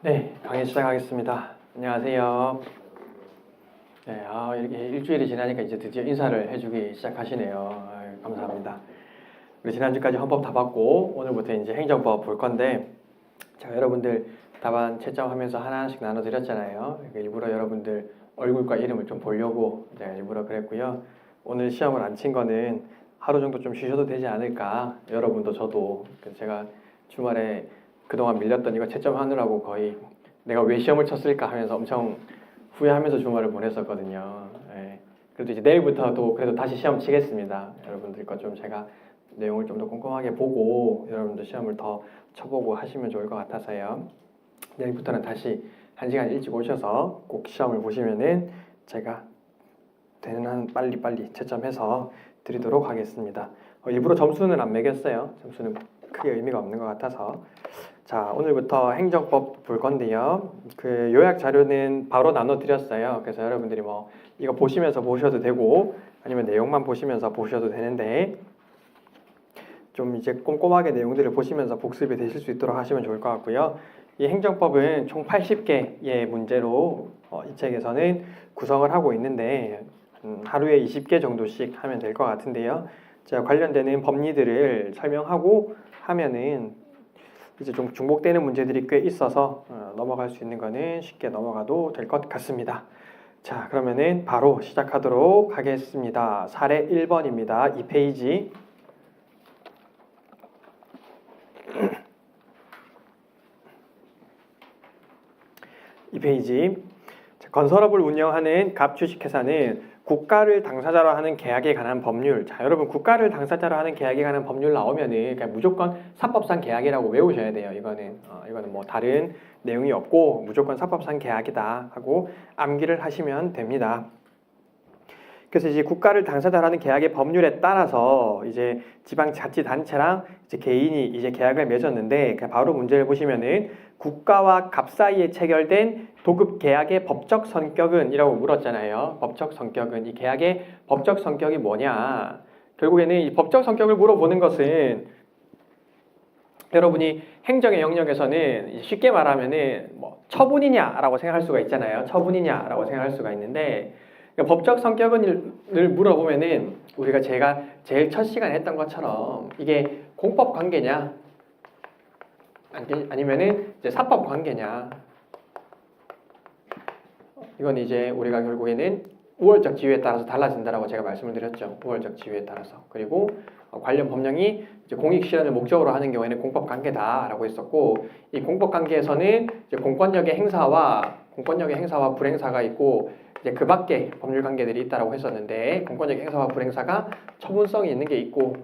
네, 강의 시작하겠습니다. 안녕하세요. 네, 이렇게 일주일이 지나니까 이제 드디어 인사를 해주기 시작하시네요. 감사합니다. 우리 지난주까지 헌법 다 봤고 오늘부터 이제 행정법 볼 건데 제가 여러분들 답안 채점하면서 하나씩 나눠드렸잖아요. 일부러 여러분들 얼굴과 이름을 좀 보려고 제가 일부러 그랬고요. 오늘 시험을 안 친 거는 하루 정도 좀 쉬셔도 되지 않을까. 여러분도 저도 제가 주말에 그동안 밀렸던 이거 채점하느라고 거의 내가 왜 시험을 쳤을까 하면서 엄청 후회하면서 주말을 보냈었거든요. 예. 그래도 이제 내일부터도 그래도 다시 시험 치겠습니다. 여러분들과 좀 제가 내용을 좀 더 꼼꼼하게 보고 여러분들 시험을 더 쳐보고 하시면 좋을 것 같아서요. 내일부터는 다시 1시간 일찍 오셔서 꼭 시험을 보시면은 제가 되는 한 빨리빨리 채점해서 드리도록 하겠습니다. 일부러 점수는 안 매겼어요. 점수는 크게 의미가 없는 것 같아서. 자, 오늘부터 행정법 볼 건데요. 그 요약 자료는 바로 나눠 드렸어요. 그래서 여러분들이 뭐 이거 보시면서 보셔도 되고 아니면 내용만 보시면서 보셔도 되는데 좀 이제 꼼꼼하게 내용들을 보시면서 복습이 되실 수 있도록 하시면 좋을 것 같고요. 이 행정법은 총 80개의 문제로 이 책에서는 구성을 하고 있는데 하루에 20개 정도씩 하면 될 것 같은데요. 제가 관련되는 법리들을 설명하고 하면은 이제 좀 중복되는 문제들이 꽤 있어서 넘어갈 수 있는 거는 쉽게 넘어가도 될 것 같습니다. 자, 그러면은 바로 시작하도록 하겠습니다. 사례 1번입니다. 2페이지. 이 페이지. 건설업을 운영하는 갑주식회사는 국가를 당사자로 하는 계약에 관한 법률. 자, 여러분 국가를 당사자로 하는 계약에 관한 법률 나오면은 그냥 무조건 사법상 계약이라고 외우셔야 돼요. 이거는 뭐 다른 내용이 없고 무조건 사법상 계약이다 하고 암기를 하시면 됩니다. 그래서 이제 국가를 당사자로 하는 계약의 법률에 따라서 이제 지방자치단체랑 이제 개인이 이제 계약을 맺었는데 바로 문제를 보시면은 국가와 갑 사이에 체결된 도급 계약의 법적 성격은 이라고 물었잖아요. 법적 성격은 이 계약의 법적 성격이 뭐냐? 결국에는 이 법적 성격을 물어보는 것은 여러분이 행정의 영역에서는 쉽게 말하면은 뭐 처분이냐라고 생각할 수가 있잖아요. 처분이냐라고 생각할 수가 있는데 법적 성격을 물어보면은 우리가 제가 제일 첫 시간에 했던 것처럼 이게 공법 관계냐 아니면은 이제 사법 관계냐, 이건 이제 우리가 결국에는 우월적 지위에 따라서 달라진다라고 제가 말씀을 드렸죠. 우월적 지위에 따라서. 그리고 관련 법령이 이제 공익 실현을 목적으로 하는 경우에는 공법 관계다라고 했었고, 이 공법 관계에서는 이제 공권력의 행사와 불행사가 있고 이제 그 밖에 법률 관계들이 있다라고 했었는데, 공권력 행사와 불행사가 처분성이 있는 게 있고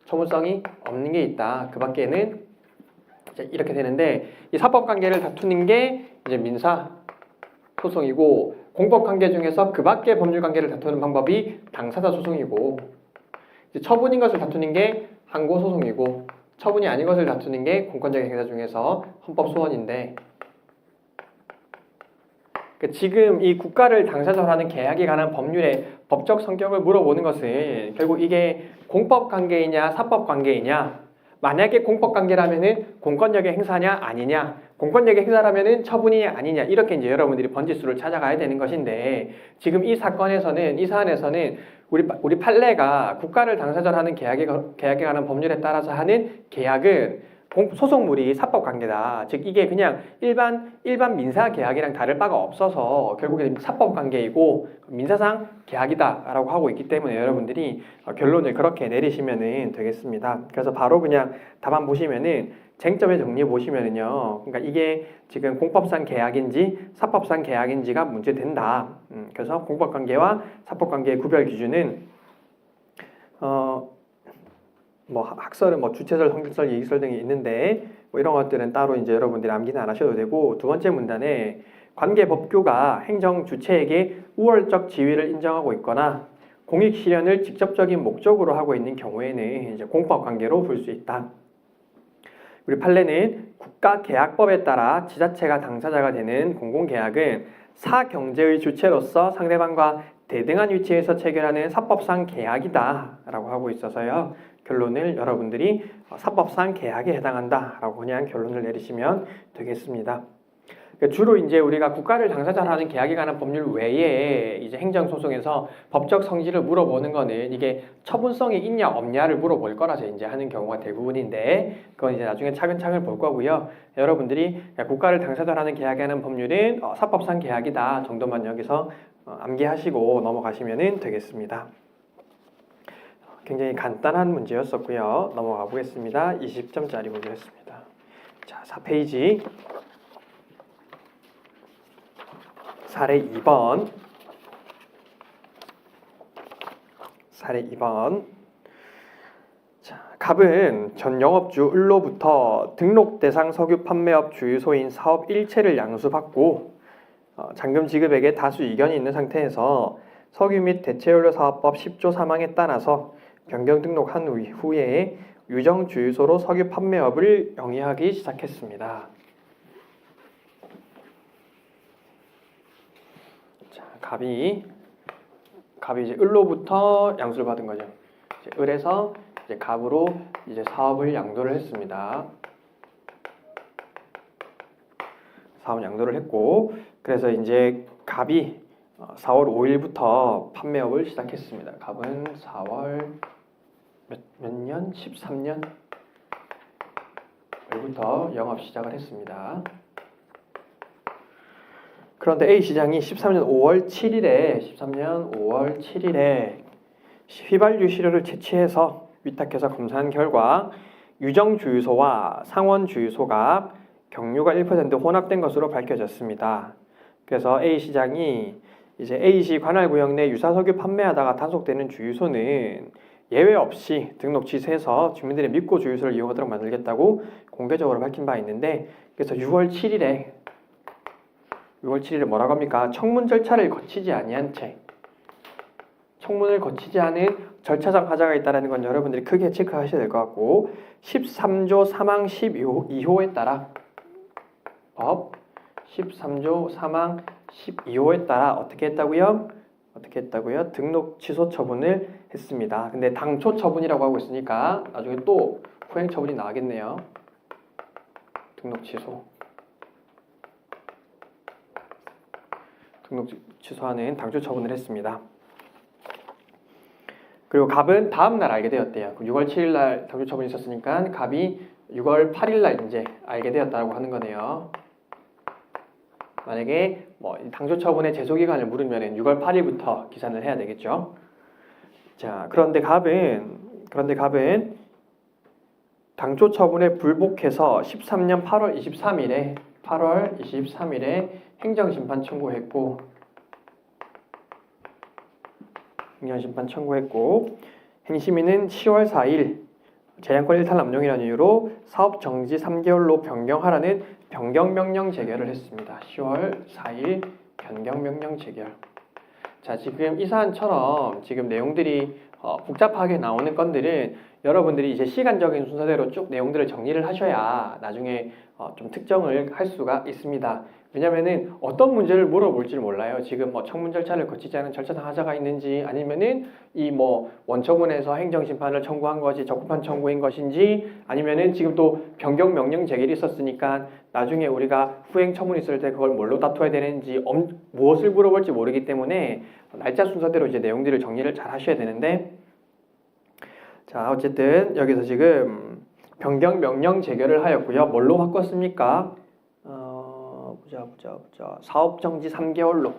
처분성이 없는 게 있다. 그 밖에는 이제 이렇게 되는데, 이 사법 관계를 다투는 게 이제 민사 소송이고, 공법 관계 중에서 그 밖의 법률 관계를 다투는 방법이 당사자 소송이고, 이제 처분인 것을 다투는 게 항고 소송이고, 처분이 아닌 것을 다투는 게 공권력 행사 중에서 헌법 소원인데, 지금 이 국가를 당사자로 하는 계약에 관한 법률의 법적 성격을 물어보는 것은 결국 이게 공법 관계이냐 사법 관계이냐, 만약에 공법 관계라면은 공권력의 행사냐 아니냐, 공권력의 행사라면은 처분이냐 아니냐, 이렇게 이제 여러분들이 번지수를 찾아가야 되는 것인데, 지금 이 사건에서는, 이 사안에서는 우리 판례가 국가를 당사자로 하는 계약에 관한 법률에 따라서 하는 계약은 소송물이 사법 관계다. 즉 이게 그냥 일반 민사 계약이랑 다를 바가 없어서 결국에 사법 관계이고 민사상 계약이다라고 하고 있기 때문에 여러분들이 결론을 그렇게 내리시면 되겠습니다. 그래서 바로 그냥 답안 보시면은 쟁점의 정리 보시면은요, 그러니까 이게 지금 공법상 계약인지 사법상 계약인지가 문제된다. 그래서 공법 관계와 사법 관계의 구별 기준은 뭐 학설은 뭐 주체설, 성질설, 이익설 등이 있는데 뭐 이런 것들은 따로 이제 여러분들이 암기는 안 하셔도 되고, 두 번째 문단에 관계 법규가 행정 주체에게 우월적 지위를 인정하고 있거나 공익 실현을 직접적인 목적으로 하고 있는 경우에는 이제 공법 관계로 볼 수 있다. 우리 판례는 국가계약법에 따라 지자체가 당사자가 되는 공공계약은 사경제의 주체로서 상대방과 대등한 위치에서 체결하는 사법상 계약이다 라고 하고 있어서요, 결론을 여러분들이 사법상 계약에 해당한다 라고 그냥 결론을 내리시면 되겠습니다. 주로 이제 우리가 국가를 당사자로 하는 계약에 관한 법률 외에 이제 행정소송에서 법적 성질을 물어보는 거는 이게 처분성이 있냐 없냐를 물어볼 거라서 이제 하는 경우가 대부분인데 그건 이제 나중에 차근차근 볼 거고요. 여러분들이 국가를 당사자로 하는 계약에 관한 법률은 사법상 계약이다 정도만 여기서 암기하시고 넘어가시면 되겠습니다. 굉장히 간단한 문제였었고요. 넘어가 보겠습니다. 20점짜리 문제였습니다. 자, 4페이지 사례 2번. 사례 2번. 자, 갑은 전 영업주 을로부터 등록 대상 석유 판매업 주유소인 사업 일체를 양수받고 잔금 지급액에 다수 이견이 있는 상태에서 석유 및 대체연료 사업법 10조 3항에 따라서 변경 등록한 후에 유정 주유소로 석유 판매업을 영위하기 시작했습니다. 자, 갑이 이제 을로부터 양수를 받은 거죠. 이제 을에서 이제 갑으로 이제 사업을 양도를 했습니다. 사업 양도를 했고, 그래서 이제 갑이 4월 5일부터 판매업을 시작했습니다. 갑은 4월 몇 년? 13년? 부터 영업 시작을 했습니다. 그런데 A시장이 13년 5월 7일에 휘발유 시료를 채취해서 위탁해서 검사한 결과 유정 주유소와 상원 주유소가 경유가 1% 혼합된 것으로 밝혀졌습니다. 그래서 A시장이 이제 A시 관할구역 내 유사석유 판매하다가 단속되는 주유소는 예외 없이 등록 취소해서 주민들이 믿고 주유소를 이용하도록 만들겠다고 공개적으로 밝힌 바 있는데, 그래서 6월 7일에 뭐라고 합니까? 청문 절차를 거치지 아니한 채, 청문을 거치지 않은 절차상 하자가 있다는 건 여러분들이 크게 체크하셔야 될 것 같고, 13조 3항 12호에 따라 법 13조 3항 12호에 따라 어떻게 했다고요? 등록 취소 처분을 했습니다. 근데 당초 처분이라고 하고 있으니까 나중에 또 후행 처분이 나가겠네요. 등록 취소하는 당초 처분을 했습니다. 그리고 갑은 다음 날 알게 되었대요. 6월 7일 날 당초 처분이 있었으니까 갑이 6월 8일 날 이제 알게 되었다고 하는 거네요. 만약에 당초 처분의 제소 기간을 물으면 6월 8일부터 기산을 해야 되겠죠. 자, 그런데 갑은 당초 처분에 불복해서 13년 8월 23일에 행정심판 청구했고 행심위는 10월 4일 재량권 일탈 남용이라는 이유로 사업 정지 3개월로 변경하라는 변경명령 재결을 했습니다. 10월 4일 변경명령 재결. 자, 지금 이 사안처럼 지금 내용들이 복잡하게 나오는 건들은 여러분들이 이제 시간적인 순서대로 쭉 내용들을 정리를 하셔야 나중에 좀 특정을 할 수가 있습니다. 왜냐면은 어떤 문제를 물어볼지를 몰라요. 지금 청문 절차를 거치지 않은 절차상 하자가 있는지, 아니면은 이 원처분에서 행정심판을 청구한 것이 적법한 청구인 것인지, 아니면은 지금 또 변경 명령 재결이 있었으니까 나중에 우리가 후행 처분 있을 때 그걸 뭘로 다투어야 되는지 무엇을 물어볼지 모르기 때문에 날짜 순서대로 이제 내용들을 정리를 잘 하셔야 되는데, 자, 어쨌든 여기서 지금 변경 명령 재결을 하였고요. 뭘로 바꿨습니까? 사업 정지 3개월로.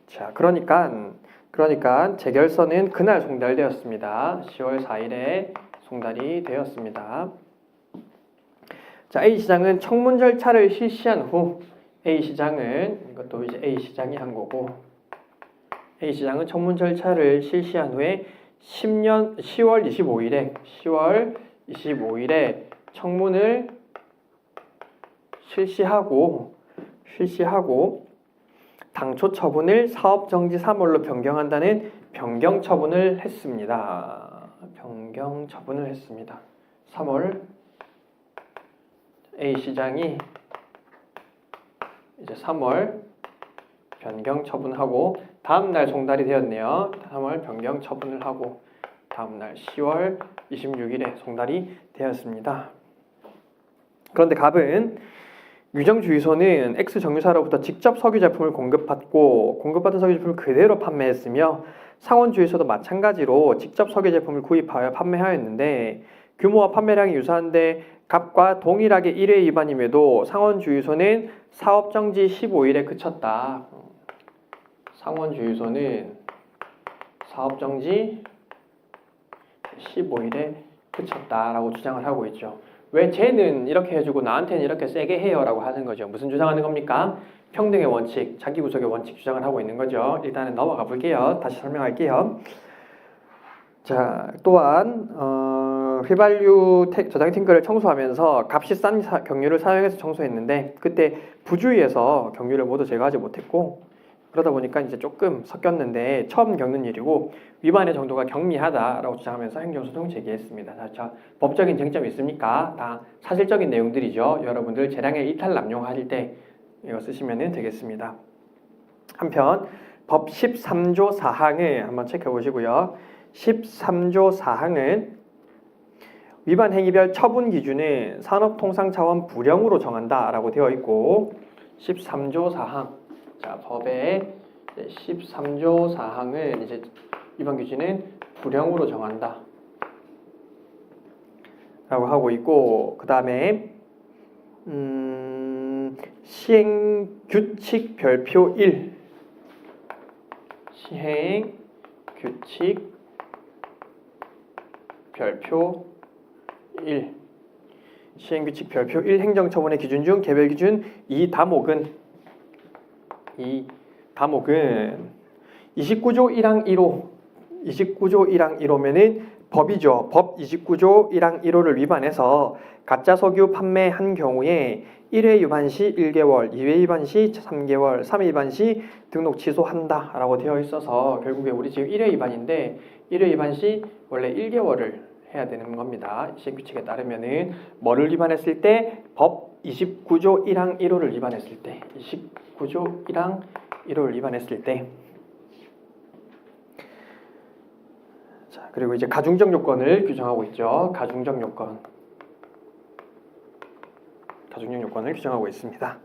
자, 그러니까 재결서는 그날 송달되었습니다. 10월 4일에 송달이 되었습니다. 자, A시장은 청문 절차를 실시한 후 이것도 이제 A시장이 한 거고, A시장은 청문 절차를 실시한 후에 10월 25일에 청문을 실시하고 당초 처분을 사업 정지 3월로 변경한다는 변경 처분을 했습니다. 3월 A시장이 이제 3월 변경 처분하고 다음 날 송달이 되었네요. 3월 변경 처분을 하고 다음날 10월 26일에 송달이 되었습니다. 그런데 갑은 유정주유소는 X정유사로부터 직접 석유 제품을 공급받고 공급받은 석유 제품을 그대로 판매했으며 상원주유소도 마찬가지로 직접 석유 제품을 구입하여 판매하였는데 규모와 판매량이 유사한데 갑과 동일하게 1회 위반임에도 상원주유소는 사업정지 15일에 그쳤다. 상원주유소는 사업정지 15일에 그쳤다라고 주장을 하고 있죠. 왜 쟤는 이렇게 해주고 나한테는 이렇게 세게 해요 라고 하는 거죠. 무슨 주장하는 겁니까? 평등의 원칙, 자기구속의 원칙 주장을 하고 있는 거죠. 일단은 넘어가 볼게요. 다시 설명할게요. 자, 또한 휘발유 저장 탱크를 청소하면서 값이 싼 경유를 사용해서 청소했는데 그때 부주의해서 경유를 모두 제거하지 못했고 그러다 보니까 이제 조금 섞였는데 처음 겪는 일이고 위반의 정도가 경미하다라고 주장하면서 행정소송 제기했습니다. 자, 법적인 쟁점이 있습니까? 다 사실적인 내용들이죠. 여러분들 재량의 이탈 남용하실 때 이거 쓰시면 되겠습니다. 한편 법 13조 4항을 한번 체크해 보시고요. 13조 4항은 위반 행위별 처분 기준은 산업통상자원 부령으로 정한다라고 되어 있고 13조 4항 자, 법의 13조 4항은 이제 위반 기준은 부령으로 정한다 라고 하고 있고 그 다음에 시행규칙 별표 1 시행규칙 별표 1 시행규칙 별표 1 행정처분의 기준 중 개별기준 2다목은 29조 1항 1호 29조 1항 1호면은 법이죠. 법 29조 1항 1호를 위반해서 가짜 석유 판매한 경우에 1회 위반 시 1개월, 2회 위반 시 3개월, 3회 위반 시 등록 취소한다 라고 되어 있어서 결국에 우리 지금 1회 위반인데 1회 위반 시 원래 1개월을 해야 되는 겁니다. 시행규칙에 따르면은 뭐를 위반했을 때? 법 29조 1항 1호를 위반했을 때 29조 1항 1호를 위반했을 때 자, 그리고 이제 가중적 요건을 규정하고 있죠. 가중적 요건을 규정하고 있습니다.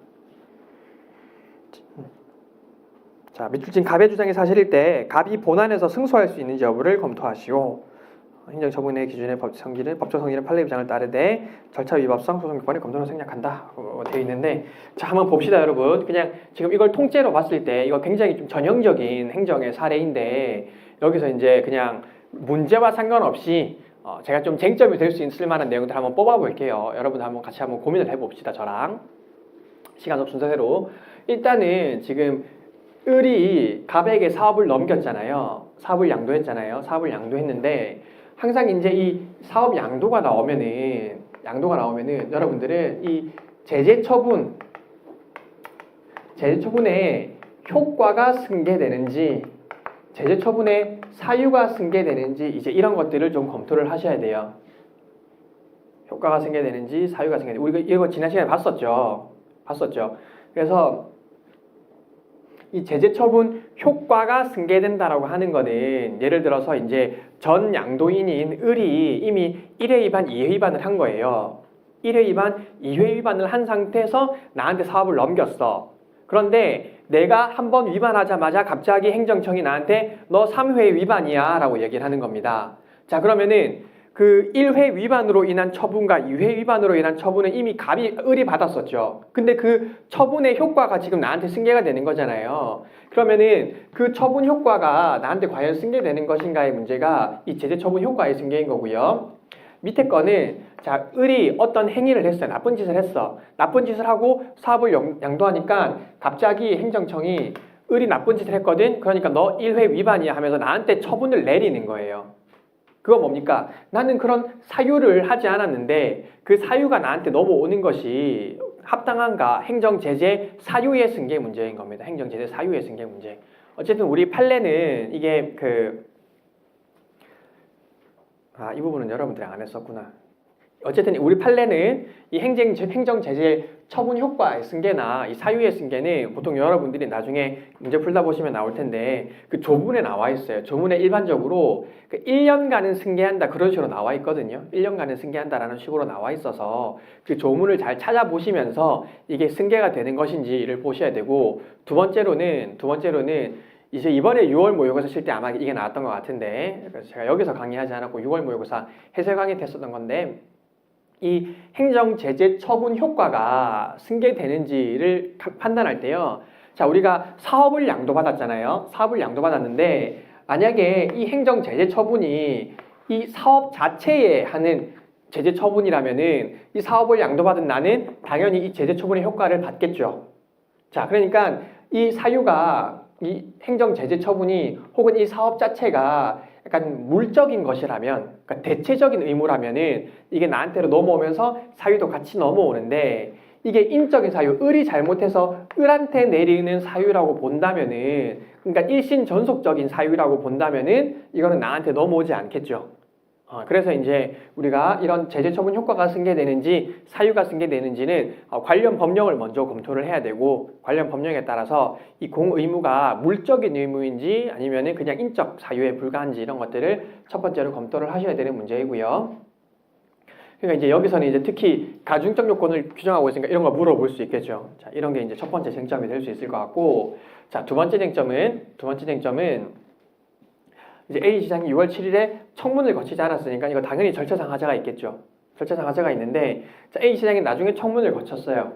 자, 밑줄 갑의 주장이 사실일 때 갑이 본안에서 승소할 수 있는지 여부를 검토하시오. 행정처분의 기준의 법적 성질은 판례 규정을 따르되 절차 위법성 소송기관의 검토를 생략한다 되어 있는데 자 한번 봅시다 여러분. 그냥 지금 이걸 통째로 봤을 때 이거 굉장히 좀 전형적인 행정의 사례인데 여기서 이제 그냥 문제와 상관없이 제가 좀 쟁점이 될 수 있을 만한 내용들 한번 뽑아 볼게요. 여러분 한번 같이 한번 고민을 해봅시다. 저랑 시간적 순서대로 일단은 지금 을이 갑에게 사업을 넘겼잖아요. 사업을 양도했잖아요. 사업을 양도했는데 항상 이제 이 사업 양도가 나오면은 여러분들은 이 제재 처분의 효과가 승계되는지 제재 처분의 사유가 승계되는지 이제 이런 것들을 좀 검토를 하셔야 돼요. 효과가 승계되는지 사유가 승계되는지 우리가 이거 지난 시간에 봤었죠. 그래서 이 제재 처분 효과가 승계된다라고 하는 거는 예를 들어서 이제 전 양도인인 을이 이미 1회 위반, 2회 위반을 한 거예요. 1회 위반, 2회 위반을 한 상태에서 나한테 사업을 넘겼어. 그런데 내가 한번 위반하자마자 갑자기 행정청이 나한테 너 3회 위반이야 라고 얘기를 하는 겁니다. 자, 그러면은 그 1회 위반으로 인한 처분과 2회 위반으로 인한 처분은 이미 을이 받았었죠. 근데 그 처분의 효과가 지금 나한테 승계가 되는 거잖아요. 그러면은 그 처분 효과가 나한테 과연 승계되는 것인가의 문제가 이 제재 처분 효과의 승계인 거고요. 밑에 거는 자, 을이 어떤 행위를 했어요. 나쁜 짓을 했어. 나쁜 짓을 하고 사업을 양도하니까 갑자기 행정청이 을이 나쁜 짓을 했거든. 그러니까 너 1회 위반이야 하면서 나한테 처분을 내리는 거예요. 그거 뭡니까? 나는 그런 사유를 하지 않았는데 그 사유가 나한테 넘어오는 것이 합당한가? 행정제재 사유의 승계 문제인 겁니다. 행정제재 사유의 승계 문제. 어쨌든 우리 판례는 이게 이 부분은 여러분들이 안 했었구나. 어쨌든 우리 판례는 이 행정제재 처분 효과의 승계나 이 사유의 승계는 보통 여러분들이 나중에 문제 풀다 보시면 나올 텐데 그 조문에 나와 있어요. 조문에 일반적으로 그 1년간은 승계한다 그런 식으로 나와 있거든요. 1년간은 승계한다라는 식으로 나와 있어서 그 조문을 잘 찾아보시면서 이게 승계가 되는 것인지를 보셔야 되고 두 번째로는 이제 이번에 6월 모의고사 칠 때 아마 이게 나왔던 것 같은데 그래서 제가 여기서 강의하지 않았고 6월 모의고사 해설 강의 때 했었던 건데 이 행정제재 처분 효과가 승계되는지를 판단할 때요. 자, 우리가 사업을 양도받았잖아요. 사업을 양도받았는데 만약에 이 행정제재 처분이 이 사업 자체에 하는 제재 처분이라면은 이 사업을 양도받은 나는 당연히 이 제재 처분의 효과를 받겠죠. 자, 그러니까 이 사유가 이 행정제재 처분이 혹은 이 사업 자체가 약간 물적인 것이라면, 그러니까 대체적인 의무라면은 이게 나한테로 넘어오면서 사유도 같이 넘어오는데 이게 인적인 사유, 을이 잘못해서 을한테 내리는 사유라고 본다면은, 그러니까 일신 전속적인 사유라고 본다면은 이거는 나한테 넘어오지 않겠죠. 그래서 이제 우리가 이런 제재 처분 효과가 승계되는지 사유가 승계되는지는 관련 법령을 먼저 검토를 해야 되고 관련 법령에 따라서 이 공의무가 물적인 의무인지 아니면은 그냥 인적 사유에 불과한지 이런 것들을 첫 번째로 검토를 하셔야 되는 문제이고요. 그러니까 이제 여기서는 이제 특히 가중적 요건을 규정하고 있으니까 이런 거 물어볼 수 있겠죠. 자, 이런 게 이제 첫 번째 쟁점이 될 수 있을 것 같고, 자, 두 번째 쟁점은 이제 A시장이 6월 7일에 청문을 거치지 않았으니까 이거 당연히 절차상 하자가 있겠죠. 절차상 하자가 있는데 자, A시장이 나중에 청문을 거쳤어요.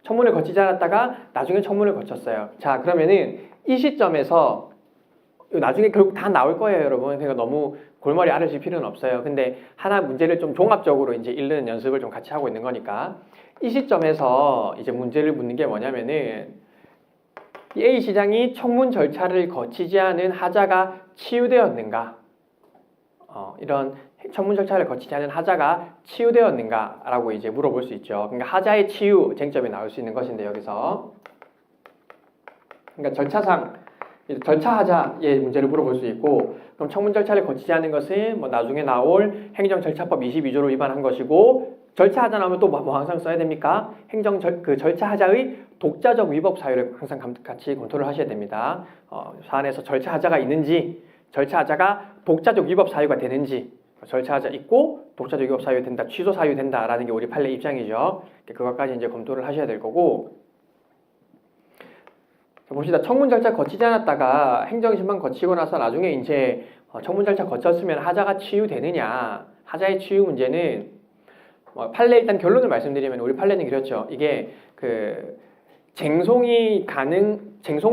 청문을 거치지 않았다가 나중에 청문을 거쳤어요. 자, 그러면은 이 시점에서 나중에 결국 다 나올 거예요, 여러분. 그러니까 너무 골머리 앓으실 필요는 없어요. 근데 하나 문제를 좀 종합적으로 이제 읽는 연습을 좀 같이 하고 있는 거니까 이 시점에서 이제 문제를 묻는 게 뭐냐면은 이 A시장이 청문 절차를 거치지 않은 하자가 치유되었는가? 이런 청문 절차를 거치지 않은 하자가 치유되었는가라고 이제 물어볼 수 있죠. 그러니까 하자의 치유 쟁점이 나올 수 있는 것인데 여기서 그러니까 절차상 절차 하자의 문제를 물어볼 수 있고 그럼 청문 절차를 거치지 않은 것은 뭐 나중에 나올 행정절차법 22조를 위반한 것이고 절차 하자 나오면 또 뭐 항상 써야 됩니까? 그 절차 하자의 독자적 위법 사유를 항상 같이 검토를 하셔야 됩니다. 사안에서 절차 하자가 있는지, 절차 하자가 독자적 위법 사유가 되는지, 절차 하자 있고 독자적 위법 사유 된다, 취소 사유 된다라는 게 우리 판례 입장이죠. 그것까지 이제 검토를 하셔야 될 거고. 자, 봅시다. 청문 절차 거치지 않았다가 행정심판 거치고 나서 나중에 이제 청문 절차 거쳤으면 하자가 치유되느냐? 하자의 치유 문제는 판례 일단 결론을 말씀드리면 우리 판례는 그렇죠. 이게 쟁송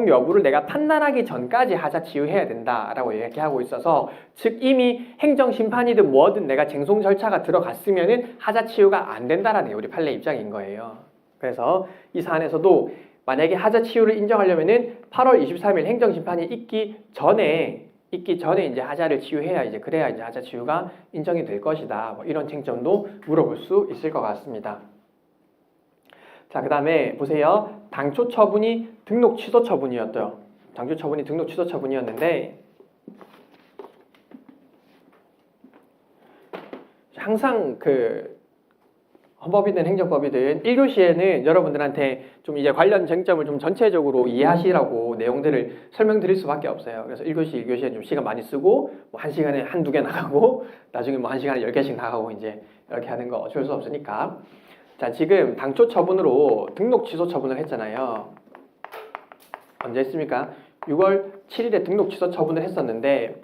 여부를 내가 판단하기 전까지 하자 치유해야 된다라고 얘기하고 있어서 즉 이미 행정심판이든 뭐든 내가 쟁송 절차가 들어갔으면은 하자 치유가 안 된다라는 게 우리 판례 입장인 거예요. 그래서 이 사안에서도 만약에 하자 치유를 인정하려면은 8월 23일 행정심판이 있기 전에 이제 하자를 치유해야 이제 그래야 이제 하자 치유가 인정이 될 것이다. 뭐 이런 쟁점도 물어볼 수 있을 것 같습니다. 자, 그 다음에 보세요. 당초 처분이 등록 취소 처분이었대요. 당초 처분이 등록 취소 처분이었는데 항상 헌법이든 행정법이든 1교시에는 여러분들한테 좀 이제 관련 쟁점을 좀 전체적으로 이해하시라고 내용들을 설명드릴 수밖에 없어요. 그래서 1교시, 2교시에 좀 시간 많이 쓰고 뭐 1시간에 한두 개 나가고 나중에 뭐 1시간에 10개씩 나가고 이제 이렇게 하는 거 어쩔 수 없으니까. 자, 지금 당초 처분으로 등록 취소 처분을 했잖아요. 언제 했습니까? 6월 7일에 등록 취소 처분을 했었는데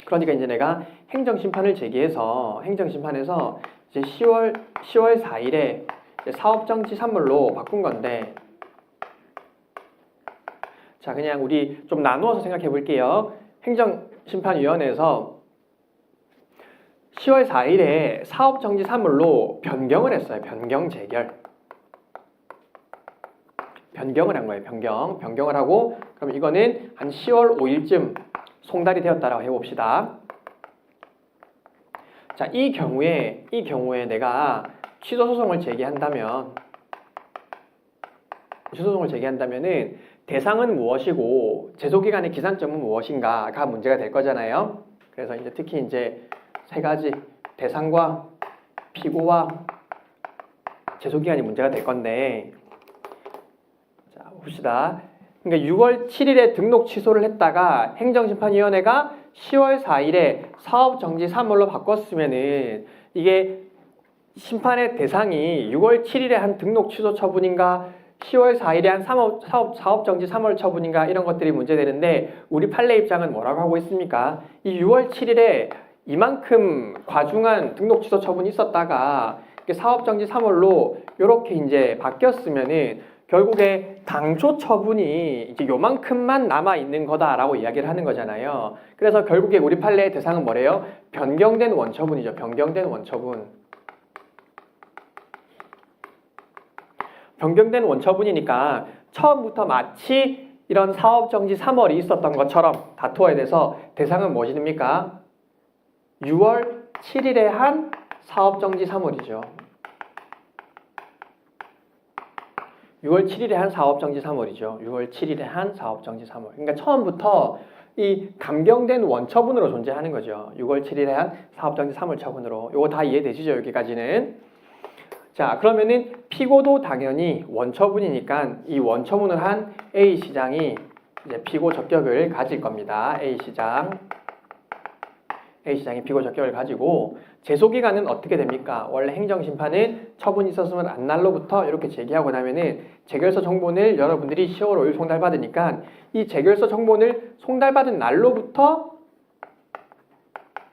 그러니까 이제 내가 행정심판을 제기해서 행정심판에서 이제 10월 4일에 사업정지 산물로 바꾼 건데 자, 그냥 우리 좀 나누어서 생각해 볼게요. 행정심판위원회에서 10월 4일에 사업정지 산물로 변경을 했어요. 변경 재결. 변경을 한 거예요. 변경을 하고 그럼 이거는 한 10월 5일쯤 송달이 되었다라고 해봅시다. 자, 이 경우에 내가 취소 소송을 제기한다면은 대상은 무엇이고 제소기간의 기산점은 무엇인가가 문제가 될 거잖아요. 그래서 이제 특히 이제 세 가지 대상과 피고와 제소기간이 문제가 될 건데, 자 봅시다. 그러니까 6월 7일에 등록 취소를 했다가 행정심판위원회가 10월 4일에 사업정지 3월로 바꿨으면은 이게 심판의 대상이 6월 7일에 한 등록 취소 처분인가 10월 4일에 한 사업정지 3월 처분인가 이런 것들이 문제되는데, 우리 판례 입장은 뭐라고 하고 있습니까? 이 6월 7일에 이만큼 과중한 등록 취소 처분이 있었다가 사업정지 3월로 이렇게 이제 바뀌었으면은 결국에 당초 처분이 이제 요만큼만 남아 있는 거다라고 이야기를 하는 거잖아요. 그래서 결국에 우리 판례의 대상은 뭐래요? 변경된 원처분이죠. 변경된 원처분. 변경된 원처분이니까 처음부터 마치 이런 사업정지 3월이 있었던 것처럼 다투어야 돼서 대상은 무엇입니까? 6월 7일에 한 사업정지 3월이죠. 6월 7일에 한 사업정지 3월이죠. 6월 7일에 한 사업정지 3월. 그러니까 처음부터 이 감경된 원처분으로 존재하는 거죠. 6월 7일에 한 사업정지 3월 처분으로. 이거 다 이해되시죠? 여기까지는. 자, 그러면은 피고도 당연히 원처분이니까 이 원처분을 한 A시장이 이제 피고 적격을 가질 겁니다. A시장이 피고 적격을 가지고, 제소기간은 어떻게 됩니까? 원래 행정심판은 처분이 있었으면 안날로부터 이렇게 제기하고 나면은 재결서 정본을 여러분들이 10월 5일 송달받으니까 이 재결서 정본을 송달받은 날로부터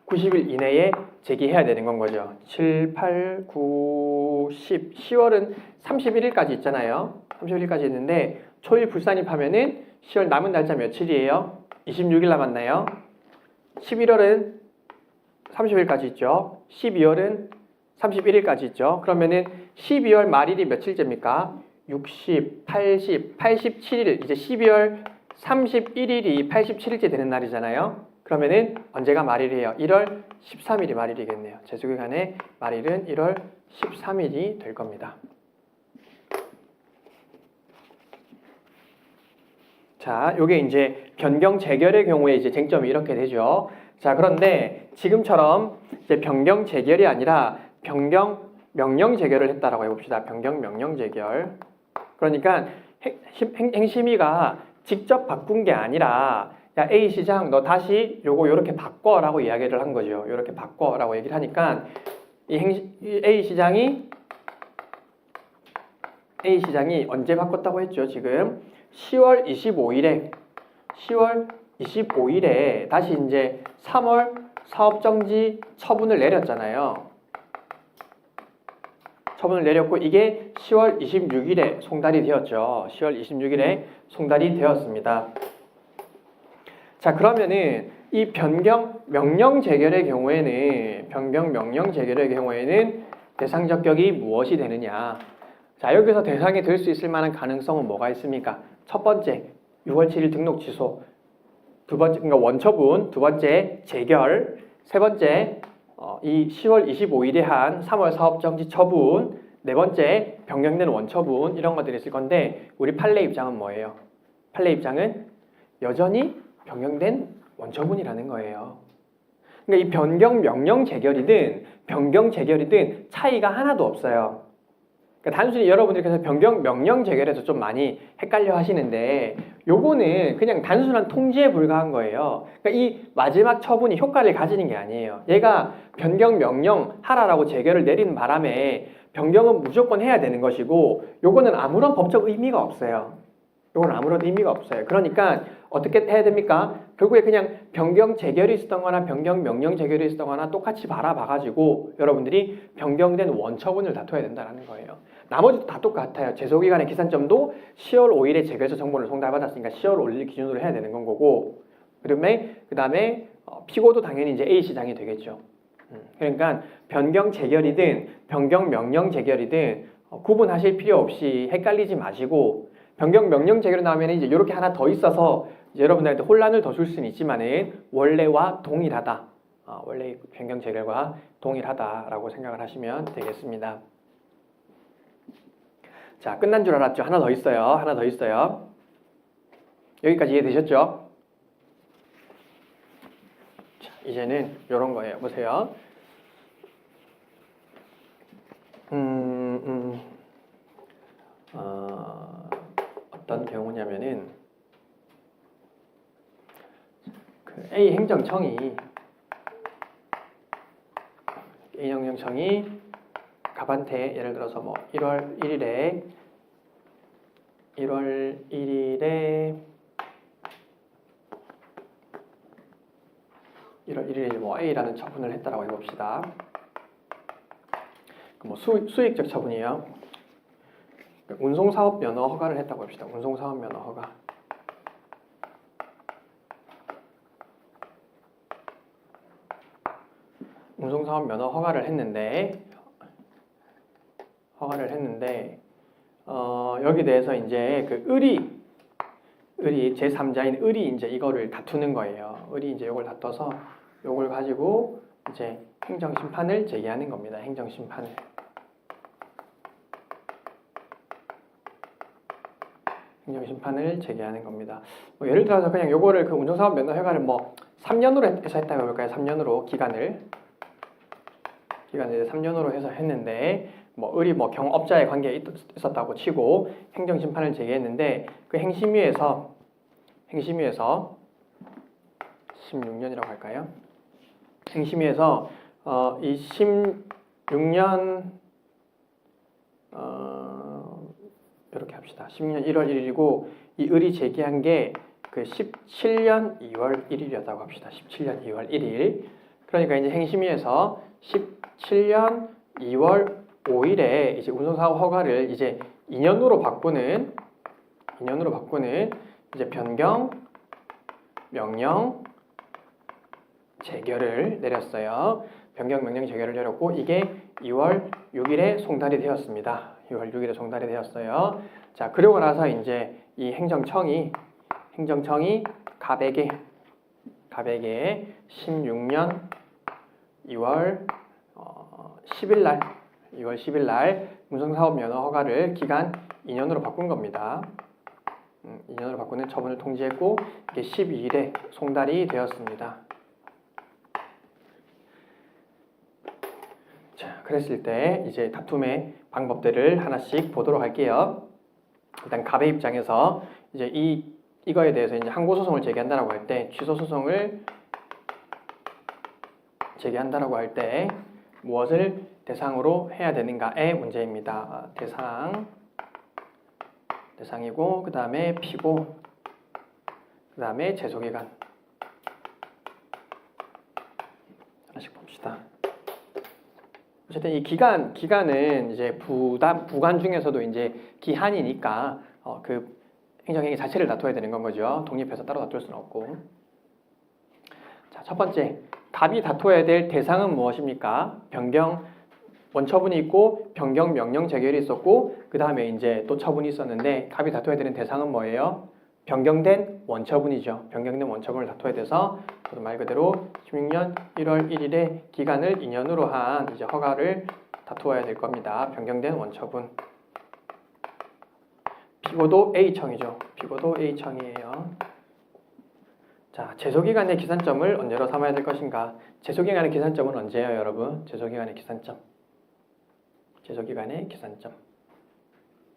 90일 이내에 제기해야 되는 건 거죠. 7, 8, 9, 10. 10월은 31일까지 있잖아요. 31일까지 있는데 초일 불산입하면은 10월 남은 날짜 며칠이에요? 26일 남았나요? 11월은 30일까지 있죠. 12월은 31일까지 있죠. 그러면은 12월 말일이 며칠째입니까? 60, 80, 87일. 이제 12월 31일이 87일째 되는 날이잖아요. 그러면은 언제가 말일이에요? 1월 13일이 말일이겠네요. 제소기간의 말일은 1월 13일이 될 겁니다. 자, 요게 이제 변경 재결의 경우에 이제 쟁점이 이렇게 되죠. 자, 그런데 지금처럼 이제 변경 재결이 아니라 변경 명령 재결을 했다라고 해봅시다. 변경 명령 재결. 그러니까 행심위가 직접 바꾼 게 아니라, 야 A 시장 너 다시 요거 요렇게 바꿔라고 이야기를 한 거죠. 요렇게 바꿔라고 얘기를 하니까 이 A 시장이 언제 바꿨다고 했죠? 지금 10월 25일에 다시 이제 3월 사업정지 처분을 내렸잖아요. 처분을 내렸고 이게 10월 26일에 송달이 되었죠. 10월 26일에 송달이 되었습니다. 자, 그러면은 이 변경 명령 재결의 경우에는 대상 적격이 무엇이 되느냐? 자, 여기서 대상이 될 수 있을 만한 가능성은 뭐가 있습니까? 첫 번째, 6월 7일 등록 취소. 두 번째, 그러니까 원처분. 두 번째, 재결. 세 번째, 이 10월 25일에 한 3월 사업정지 처분. 네 번째, 변경된 원처분. 이런 것들이 있을 건데 우리 판례 입장은 뭐예요? 판례 입장은 여전히 변경된 원처분이라는 거예요. 그러니까 이 변경 명령 재결이든 변경 재결이든 차이가 하나도 없어요. 그러니까 단순히 여러분들이 그래서 변경 명령 재결에서 좀 많이 헷갈려 하시는데 요거는 그냥 단순한 통지에 불과한 거예요. 그러니까 이 마지막 처분이 효과를 가지는 게 아니에요. 얘가 변경 명령 하라라고 재결을 내리는 바람에 변경은 무조건 해야 되는 것이고 요거는 아무런 법적 의미가 없어요. 요건 아무런 의미가 없어요. 그러니까 어떻게 해야 됩니까? 결국에 그냥 변경 재결이 있었던 거나 변경 명령 재결이 있었던 거나 똑같이 바라봐가지고 여러분들이 변경된 원처분을 다퉈야 된다는 거예요. 나머지도 다 똑같아요. 제소기간의 기산점도 10월 5일에 재결서 정보를 송달받았으니까 10월 5일 기준으로 해야 되는 건 거고, 그 다음에 피고도 당연히 이제 A 시장이 되겠죠. 그러니까 변경 재결이든 변경 명령 재결이든 구분하실 필요 없이 헷갈리지 마시고, 변경 명령 재결이 나오면 이제 이렇게 하나 더 있어서 이제 여러분들한테 혼란을 더 줄 수는 있지만은 원래와 동일하다. 원래 변경 재결과 동일하다라고 생각을 하시면 되겠습니다. 자, 끝난 줄 알았죠? 하나 더 있어요. 여기까지 이해되셨죠? 자, 이제는 이런 거예요. 보세요. 어떤 경우냐면은 그 A 행정청이 갑한테 예를 들어서 뭐 1월 1일에 뭐 A라는 처분을 했다라고 해봅시다. 뭐 수익적 처분이에요. 운송사업 면허 허가를 했다고 합시다. 운송사업 면허 허가. 운송사업 면허 허가를 했는데 여기 대해서 이제 그 을이 제3자인 을이 이제 이거를 다투는 거예요. 을이 이제 이걸 다퉈서 이걸 가지고 이제 행정심판을 제기하는 겁니다. 행정심판을. 제기하는 겁니다. 뭐 예를 들어서 그냥 요거를 그 운송사업 면허 허가를 뭐 3년으로 해서 했다고 해볼까요? 3년으로 기간을 3년으로 해서 했는데 뭐 을이 뭐 경업자의 관계에 있었다고 치고 행정심판을 제기했는데 그 행심위에서 16년이라고 할까요? 행심위에서 이 16년 이렇게 합시다. 16년 1월 1일이고 이 을이 제기한 게 그 17년 2월 1일이었다고 합시다. 17년 2월 1일. 그러니까 이제 행심위에서 17년 2월 5일에 이제 운송사업 허가를 이제 2년으로 바꾸는 이제 변경 명령 재결을 내렸어요. 변경 명령 재결을 내렸고 이게 2월 6일에 송달이 되었습니다. 2월 6일에 송달이 되었어요. 자, 그러고 나서 이제 이 행정청이 갑에게 16년 2월 10일 날 운송사업 면허 허가를 기간 2년으로 바꾼 겁니다. 2년으로 바꾸는 처분을 통지했고 이게 12일에 송달이 되었습니다. 자, 그랬을 때 이제 다툼의 방법들을 하나씩 보도록 할게요. 일단 갑의 입장에서 이제 이거에 대해서 이제 항고 소송을 제기한다라고 할 때 취소 소송을 제기한다라고 할 때 무엇을 대상으로 해야 되는가의 문제입니다. 대상이고 그 다음에 피고 그 다음에 제소기간 하나씩 봅시다. 어쨌든 이 기간은 이제 부관 중에서도 이제 기한이니까 그 행정행위 자체를 다퉈야 되는 건 거죠. 독립해서 따로 다툴 수는 없고. 자, 첫 번째 갑이 다퉈야 될 대상은 무엇입니까? 변경 원처분이 있고 변경 명령 재결이 있었고 그 다음에 이제 또 처분이 있었는데 갑이 다퉈야 되는 대상은 뭐예요? 변경된 원처분이죠. 변경된 원처분을 다퉈야 돼서 말 그대로 16년 1월 1일에 기간을 2년으로 한 이제 허가를 다투어야 될 겁니다. 변경된 원처분. 피고도 A청이죠. 피고도 A청이에요. 자, 제소기간의 기산점을 언제로 삼아야 될 것인가? 제소기간의 기산점은 언제예요, 여러분? 제소기간의 기산점.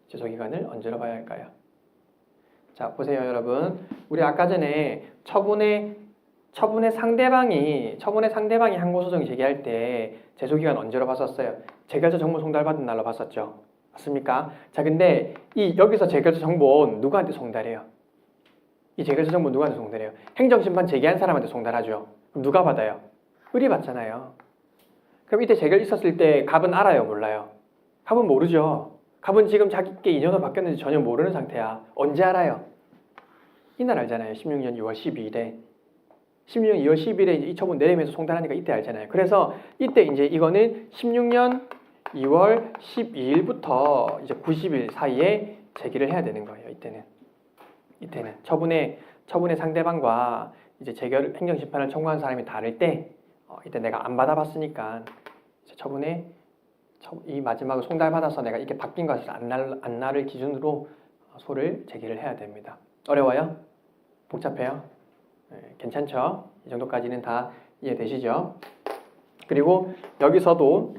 제소기간을 언제로 봐야 할까요? 자, 보세요, 여러분. 우리 아까 전에 처분의 상대방이 항고소송 제기할 때 제소기간 언제로 봤었어요? 재결자 정보 송달받은 날로 봤었죠. 맞습니까? 자, 근데 여기서 재결자 정보는 누구한테 송달해요? 이 재결자 정보 누구한테 송달해요? 행정심판 제기한 사람한테 송달하죠. 그럼 누가 받아요? 을이 받잖아요. 그럼 이때 재결 있었을 때 갑은 알아요? 몰라요? 갑은 모르죠. 갑은 지금 자기께 인연으로 바뀌었는지 전혀 모르는 상태야. 언제 알아요? 이날 알잖아요. 16년 2월 12일에. 16년 2월 10일에 이제 이 처분 내리면서 송달하니까 이때 알잖아요. 그래서 이때 이제 이거는 16년 2월 12일부터 이제 90일 사이에 제기를 해야 되는 거예요. 이때는 처분의 상대방과 이제 재결 행정심판을 청구한 사람이 다를 때 이때 내가 안 받아봤으니까 이제 이 마지막으로 송달받아서 내가 이게 바뀐 것을 안 날을 기준으로 소를 제기를 해야 됩니다. 어려워요? 복잡해요? 네, 괜찮죠? 이 정도까지는 다 이해되시죠? 그리고 여기서도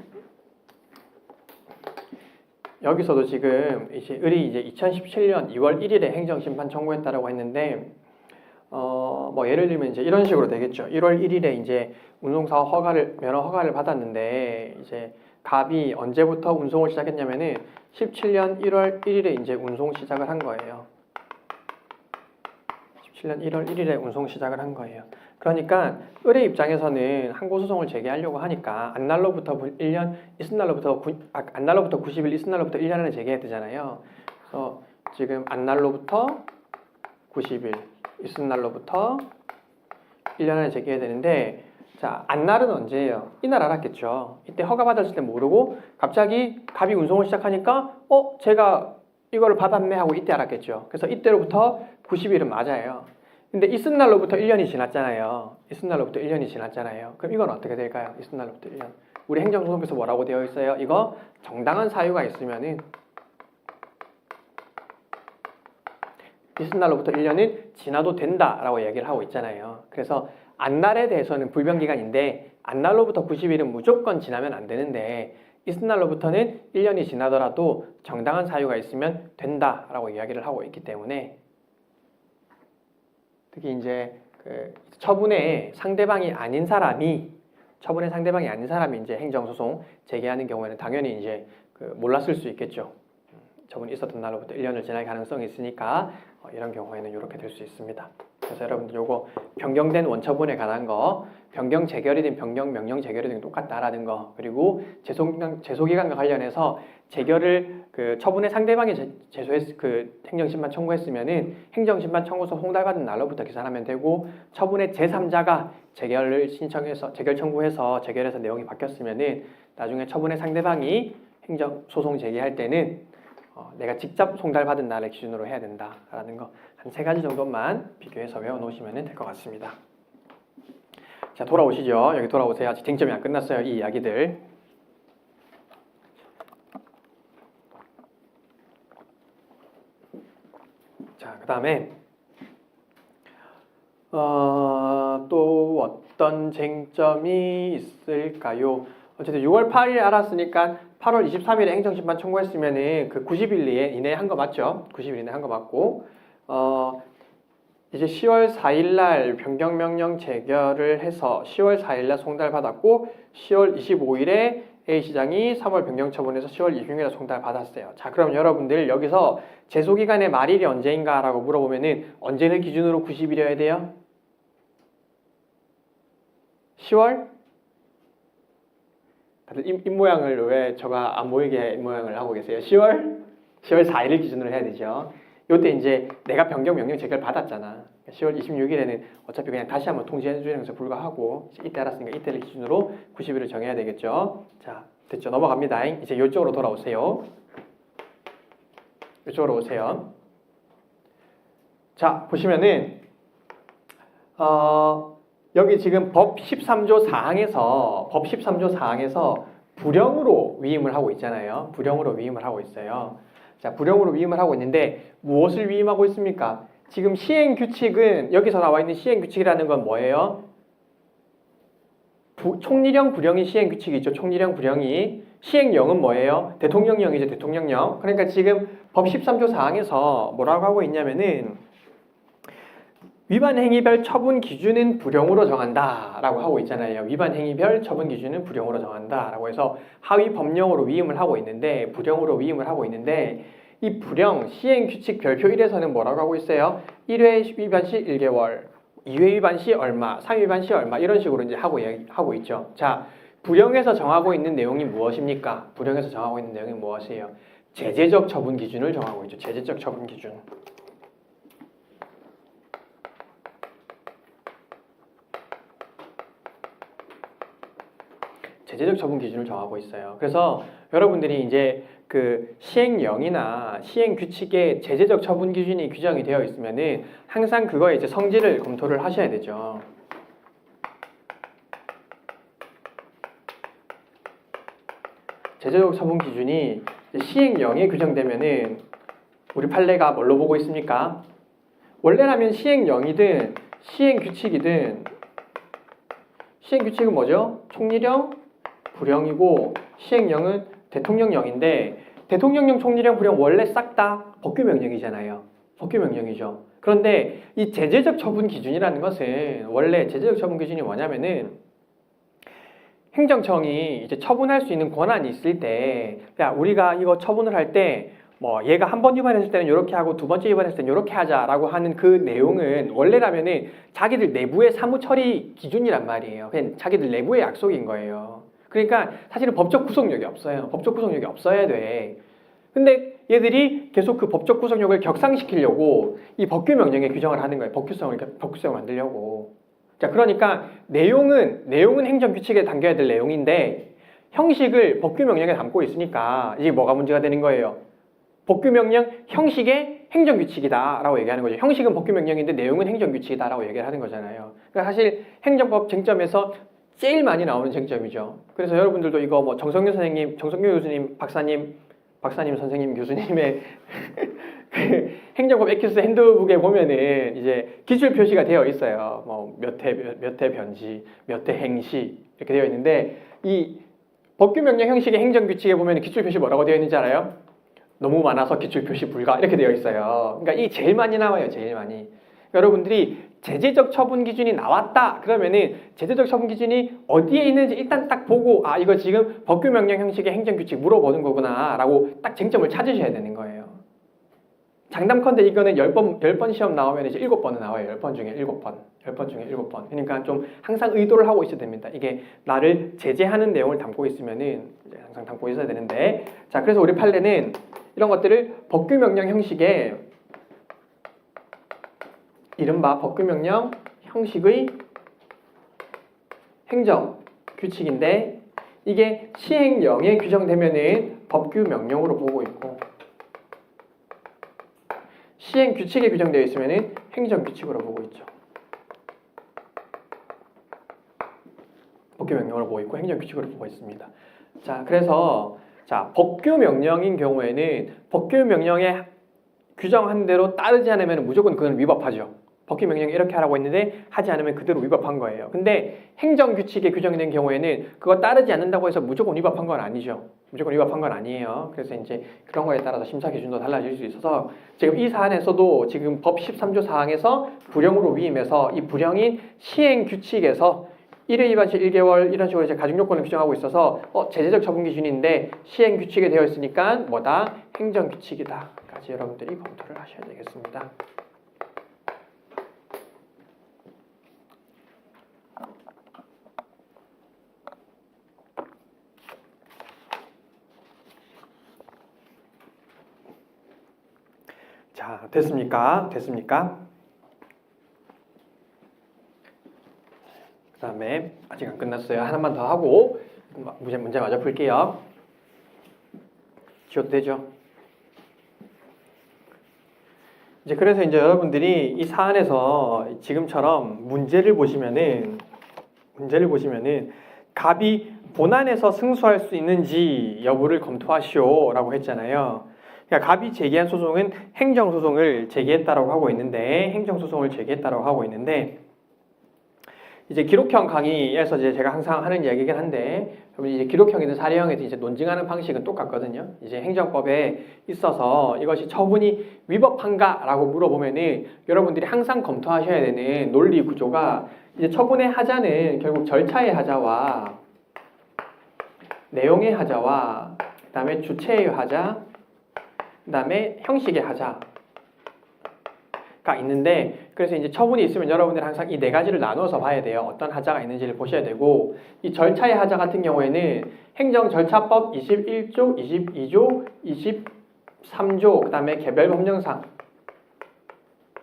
여기서도 지금 이제 을이 이제 2017년 2월 1일에 행정심판 청구했다라고 했는데 뭐 예를 들면 이제 이런 식으로 되겠죠. 1월 1일에 이제 운송사업 면허 허가를 받았는데 이제 갑이 언제부터 운송을 시작했냐면은 17년 1월 1일에 이제 운송 시작을 한 거예요. 17년 1월 1일에 운송 시작을 한 거예요. 그러니까 을의 입장에서는 항고소송을 제기하려고 하니까 안날로부터 1년 있은 날로부터 안날로부터 90일 있은 날로부터 1년 안에 제기해야 되잖아요. 그래서 지금 안날로부터 90일 있은 날로부터 1년 안에 제기해야 되는데 자, 안날은 언제예요? 이날 알았겠죠. 이때 허가 받았을 때 모르고 갑자기 갑이 운송을 시작하니까 제가 이거를 받았네 하고 이때 알았겠죠. 그래서 이때로부터 90일은 맞아요. 근데 있은 날로부터 1년이 지났잖아요. 있은 날로부터 1년이 지났잖아요. 그럼 이건 어떻게 될까요? 있은 날로부터 1년. 우리 행정소송에서 뭐라고 되어 있어요? 이거 정당한 사유가 있으면은 있은 날로부터 1년은 지나도 된다라고 얘기를 하고 있잖아요. 그래서 안날에 대해서는 불변기간인데 안날로부터 90일은 무조건 지나면 안 되는데 있은 날로부터는 1년이 지나더라도 정당한 사유가 있으면 된다라고 이야기를 하고 있기 때문에 특히 이제 그 처분의 상대방이 아닌 사람이 이제 행정소송 제기하는 경우에는 당연히 이제 몰랐을 수 있겠죠. 처분이 있었던 날로부터 1년을 지날 가능성이 있으니까 이런 경우에는 이렇게 될 수 있습니다. 그래서 여러분들 요거 변경된 원처분에 관한 거, 변경 재결이든 변경 명령 재결이든 똑같다라는 거, 그리고 제소기간과 관련해서 재결을 처분의 상대방이 행정심판 청구했으면은 행정심판 청구서 송달받은 날로부터 계산하면 되고 처분의 제3자가 재결을 신청해서 재결 청구해서 재결해서 내용이 바뀌었으면은 나중에 처분의 상대방이 행정소송 제기할 때는 내가 직접 송달받은 날을 기준으로 해야 된다라는 거 한 3가지 정도만 비교해서 외워놓으시면 될 것 같습니다. 자, 돌아오시죠. 여기 돌아오세요. 아직 쟁점이 안 끝났어요. 이 이야기들. 자, 그 다음에 또 어떤 쟁점이 있을까요? 어쨌든 6월 8일에 알았으니까 8월 23일에 행정심판 청구했으면은 그 90일 이내에 한 거 맞죠? 90일 이내에 한 거 맞고 이제 10월 4일날 변경명령 재결을 해서 10월 4일날 송달받았고 10월 25일에 A시장이 3월 변경처분해서 10월 26일에 송달받았어요. 자, 그럼 여러분들 여기서 제소기간의 말일이 언제인가 라고 물어보면은 언제를 기준으로 90일이어야 돼요? 10월? 다들 입모양을 왜 저가 안 보이게 입모양을 하고 계세요? 10월 4일을 기준으로 해야 되죠. 요때 이제 내가 변경 명령 재결 받았잖아. 10월 26일에는 어차피 그냥 다시 한번 통지해 주는 것에 불과하고 이때 알았으니까 이때를 기준으로 90일을 정해야 되겠죠. 자, 됐죠. 넘어갑니다. 이제 이쪽으로 돌아오세요. 이쪽으로 오세요. 자, 보시면은 여기 지금 법 13조 사항에서 불령으로 위임을 하고 있잖아요. 불령으로 위임을 하고 있어요. 자, 불령으로 위임을 하고 있는데 무엇을 위임하고 있습니까? 지금 시행규칙은 여기서 나와 있는 시행규칙이라는 건 뭐예요? 총리령 불령이 시행규칙이 있죠. 총리령 불령이. 시행령은 뭐예요? 대통령령이죠. 대통령령. 그러니까 지금 법 13조 사항에서 뭐라고 하고 있냐면은 위반 행위별 처분 기준은 불령으로 정한다 라고 하고 있잖아요. 위반 행위별 처분 기준은 불령으로 정한다 라고 해서 하위 법령으로 위임을 하고 있는데 불령으로 위임을 하고 있는데 이 불령 시행규칙 별표 1에서는 뭐라고 하고 있어요? 1회 위반 시 1개월, 2회 위반 시 얼마, 3회 위반 시 얼마 이런 식으로 이제 하고 있죠. 자, 불령에서 정하고 있는 내용이 무엇입니까? 불령에서 정하고 있는 내용이 무엇이에요? 제재적 처분 기준을 정하고 있죠. 제재적 처분 기준. 제재적 처분 기준을 정하고 있어요. 그래서 여러분들이 이제 그 시행령이나 시행규칙에 제재적 처분 기준이 규정이 되어 있으면은 항상 그거에 이제 성질을 검토를 하셔야 되죠. 제재적 처분 기준이 시행령에 규정되면은 우리 판례가 뭘로 보고 있습니까? 원래라면 시행령이든 시행규칙이든 시행규칙은 뭐죠? 총리령, 불령이고 시행령은 대통령령인데 대통령령, 총리령, 부령 원래 싹 다 법규명령이잖아요. 법규명령이죠. 그런데 이 제재적 처분 기준이라는 것은 원래 제재적 처분 기준이 뭐냐면은 행정청이 이제 처분할 수 있는 권한이 있을 때, 야, 우리가 이거 처분을 할 때 뭐 얘가 한 번 위반했을 때는 이렇게 하고 두 번째 위반했을 때는 이렇게 하자라고 하는 그 내용은 원래라면은 자기들 내부의 사무 처리 기준이란 말이에요. 그냥 자기들 내부의 약속인 거예요. 그러니까 사실은 법적 구속력이 없어요. 법적 구속력이 없어야 돼. 근데 얘들이 계속 그 법적 구속력을 격상시키려고 이 법규 명령에 규정을 하는 거예요. 법규성을 만들려고. 자, 그러니까 내용은 행정규칙에 담겨야 될 내용인데 형식을 법규 명령에 담고 있으니까 이게 뭐가 문제가 되는 거예요? 법규 명령 형식의 행정규칙이다라고 얘기하는 거죠. 형식은 법규 명령인데 내용은 행정규칙이다라고 얘기를 하는 거잖아요. 그러니까 사실 행정법 쟁점에서 제일 많이 나오는 쟁점이죠. 그래서 여러분들도 이거 뭐 정성규 선생님, 정성규 교수님, 박사님 선생님, 교수님의 그 행정법 에키스 핸드북에 보면은 이제 기출 표시가 되어 있어요. 뭐 몇 회 변시, 몇 회 행시 이렇게 되어 있는데 이 법규 명령 형식의 행정규칙에 보면 기출 표시 뭐라고 되어 있는지 알아요? 너무 많아서 기출 표시 불가 이렇게 되어 있어요. 그러니까 이 제일 많이 나와요. 제일 많이. 그러니까 여러분들이 제재적 처분 기준이 나왔다 그러면은 제재적 처분 기준이 어디에 있는지 일단 딱 보고 아 이거 지금 법규 명령 형식의 행정규칙 물어보는 거구나 라고 딱 쟁점을 찾으셔야 되는 거예요. 장담컨대 이거는 10번 시험 나오면 이제 7번은 나와요. 10번 중에 7번. 10번 중에 7번. 그러니까 좀 항상 의도를 하고 있어야 됩니다. 이게 나를 제재하는 내용을 담고 있으면은 이제 항상 담고 있어야 되는데 자, 그래서 우리 판례는 이런 것들을 법규 명령 형식의 이른바 법규 명령 형식의 행정 규칙인데 이게 시행령에 규정되면은 법규 명령으로 보고 있고 시행 규칙에 규정되어 있으면은 행정 규칙으로 보고 있죠. 법규 명령으로 보고 있고 행정 규칙으로 보고 있습니다. 자, 그래서 자, 법규 명령인 경우에는 법규 명령에 규정한 대로 따르지 않으면 무조건 그건 위법하죠. 법규 명령이 이렇게 하라고 했는데 하지 않으면 그대로 위법한 거예요. 근데 행정규칙에 규정된 경우에는 그거 따르지 않는다고 해서 무조건 위법한 건 아니죠. 무조건 위법한 건 아니에요. 그래서 이제 그런 거에 따라서 심사 기준도 달라질 수 있어서 지금 이 사안에서도 지금 법 13조 사항에서 불령으로 위임해서 이 불령인 시행규칙에서 1회 위반 시 1개월 이런 식으로 이제 가중 요건을 규정하고 있어서 제재적 처분 기준인데 시행규칙에 되어 있으니까 뭐다? 행정규칙이다까지 여러분들이 검토를 하셔야 되겠습니다. 자, 됐습니까? 그 다음에 아직 안 끝났어요. 하나만 더 하고 문제 마저 풀게요. 지워도 되죠? 이제 그래서 이제 여러분들이 이 사안에서 지금처럼 문제를 보시면은 갑이 본안에서 승소할 수 있는지 여부를 검토하시오라고 했잖아요. 그러니까 갑이 제기한 소송은 행정소송을 제기했다라고 하고 있는데 이제 기록형 강의에서 이제 제가 항상 하는 이야기긴 한데 이제 기록형이든 사례형이든 이제 논증하는 방식은 똑같거든요. 이제 행정법에 있어서 이것이 처분이 위법한가라고 물어보면은 여러분들이 항상 검토하셔야 되는 논리 구조가 이제 처분의 하자는 결국 절차의 하자와 내용의 하자와 그다음에 주체의 하자 그다음에 형식의 하자가 있는데 그래서 이제 처분이 있으면 여러분들이 항상 이 네 가지를 나눠서 봐야 돼요. 어떤 하자가 있는지를 보셔야 되고 이 절차의 하자 같은 경우에는 행정절차법 21조, 22조, 23조 그다음에 개별법령상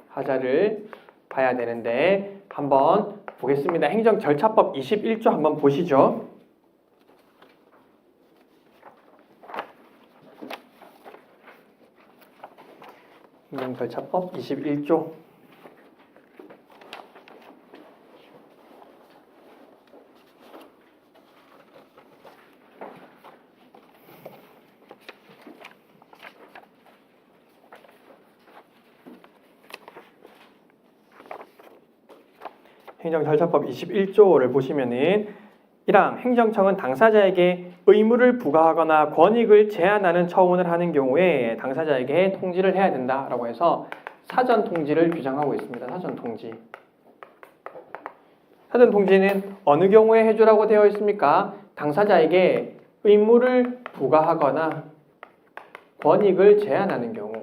하자를 봐야 되는데 한번 보겠습니다. 행정절차법 21조 한번 보시죠. 행정절차법 21조 행정절차법 21조를 보시면은 1항 행정청은 당사자에게 의무를 부과하거나 권익을 제한하는 처분을 하는 경우에 당사자에게 통지를 해야 된다라고 해서 사전 통지를 규정하고 있습니다. 사전 통지. 사전 통지는 어느 경우에 해주라고 되어 있습니까? 당사자에게 의무를 부과하거나 권익을 제한하는 경우.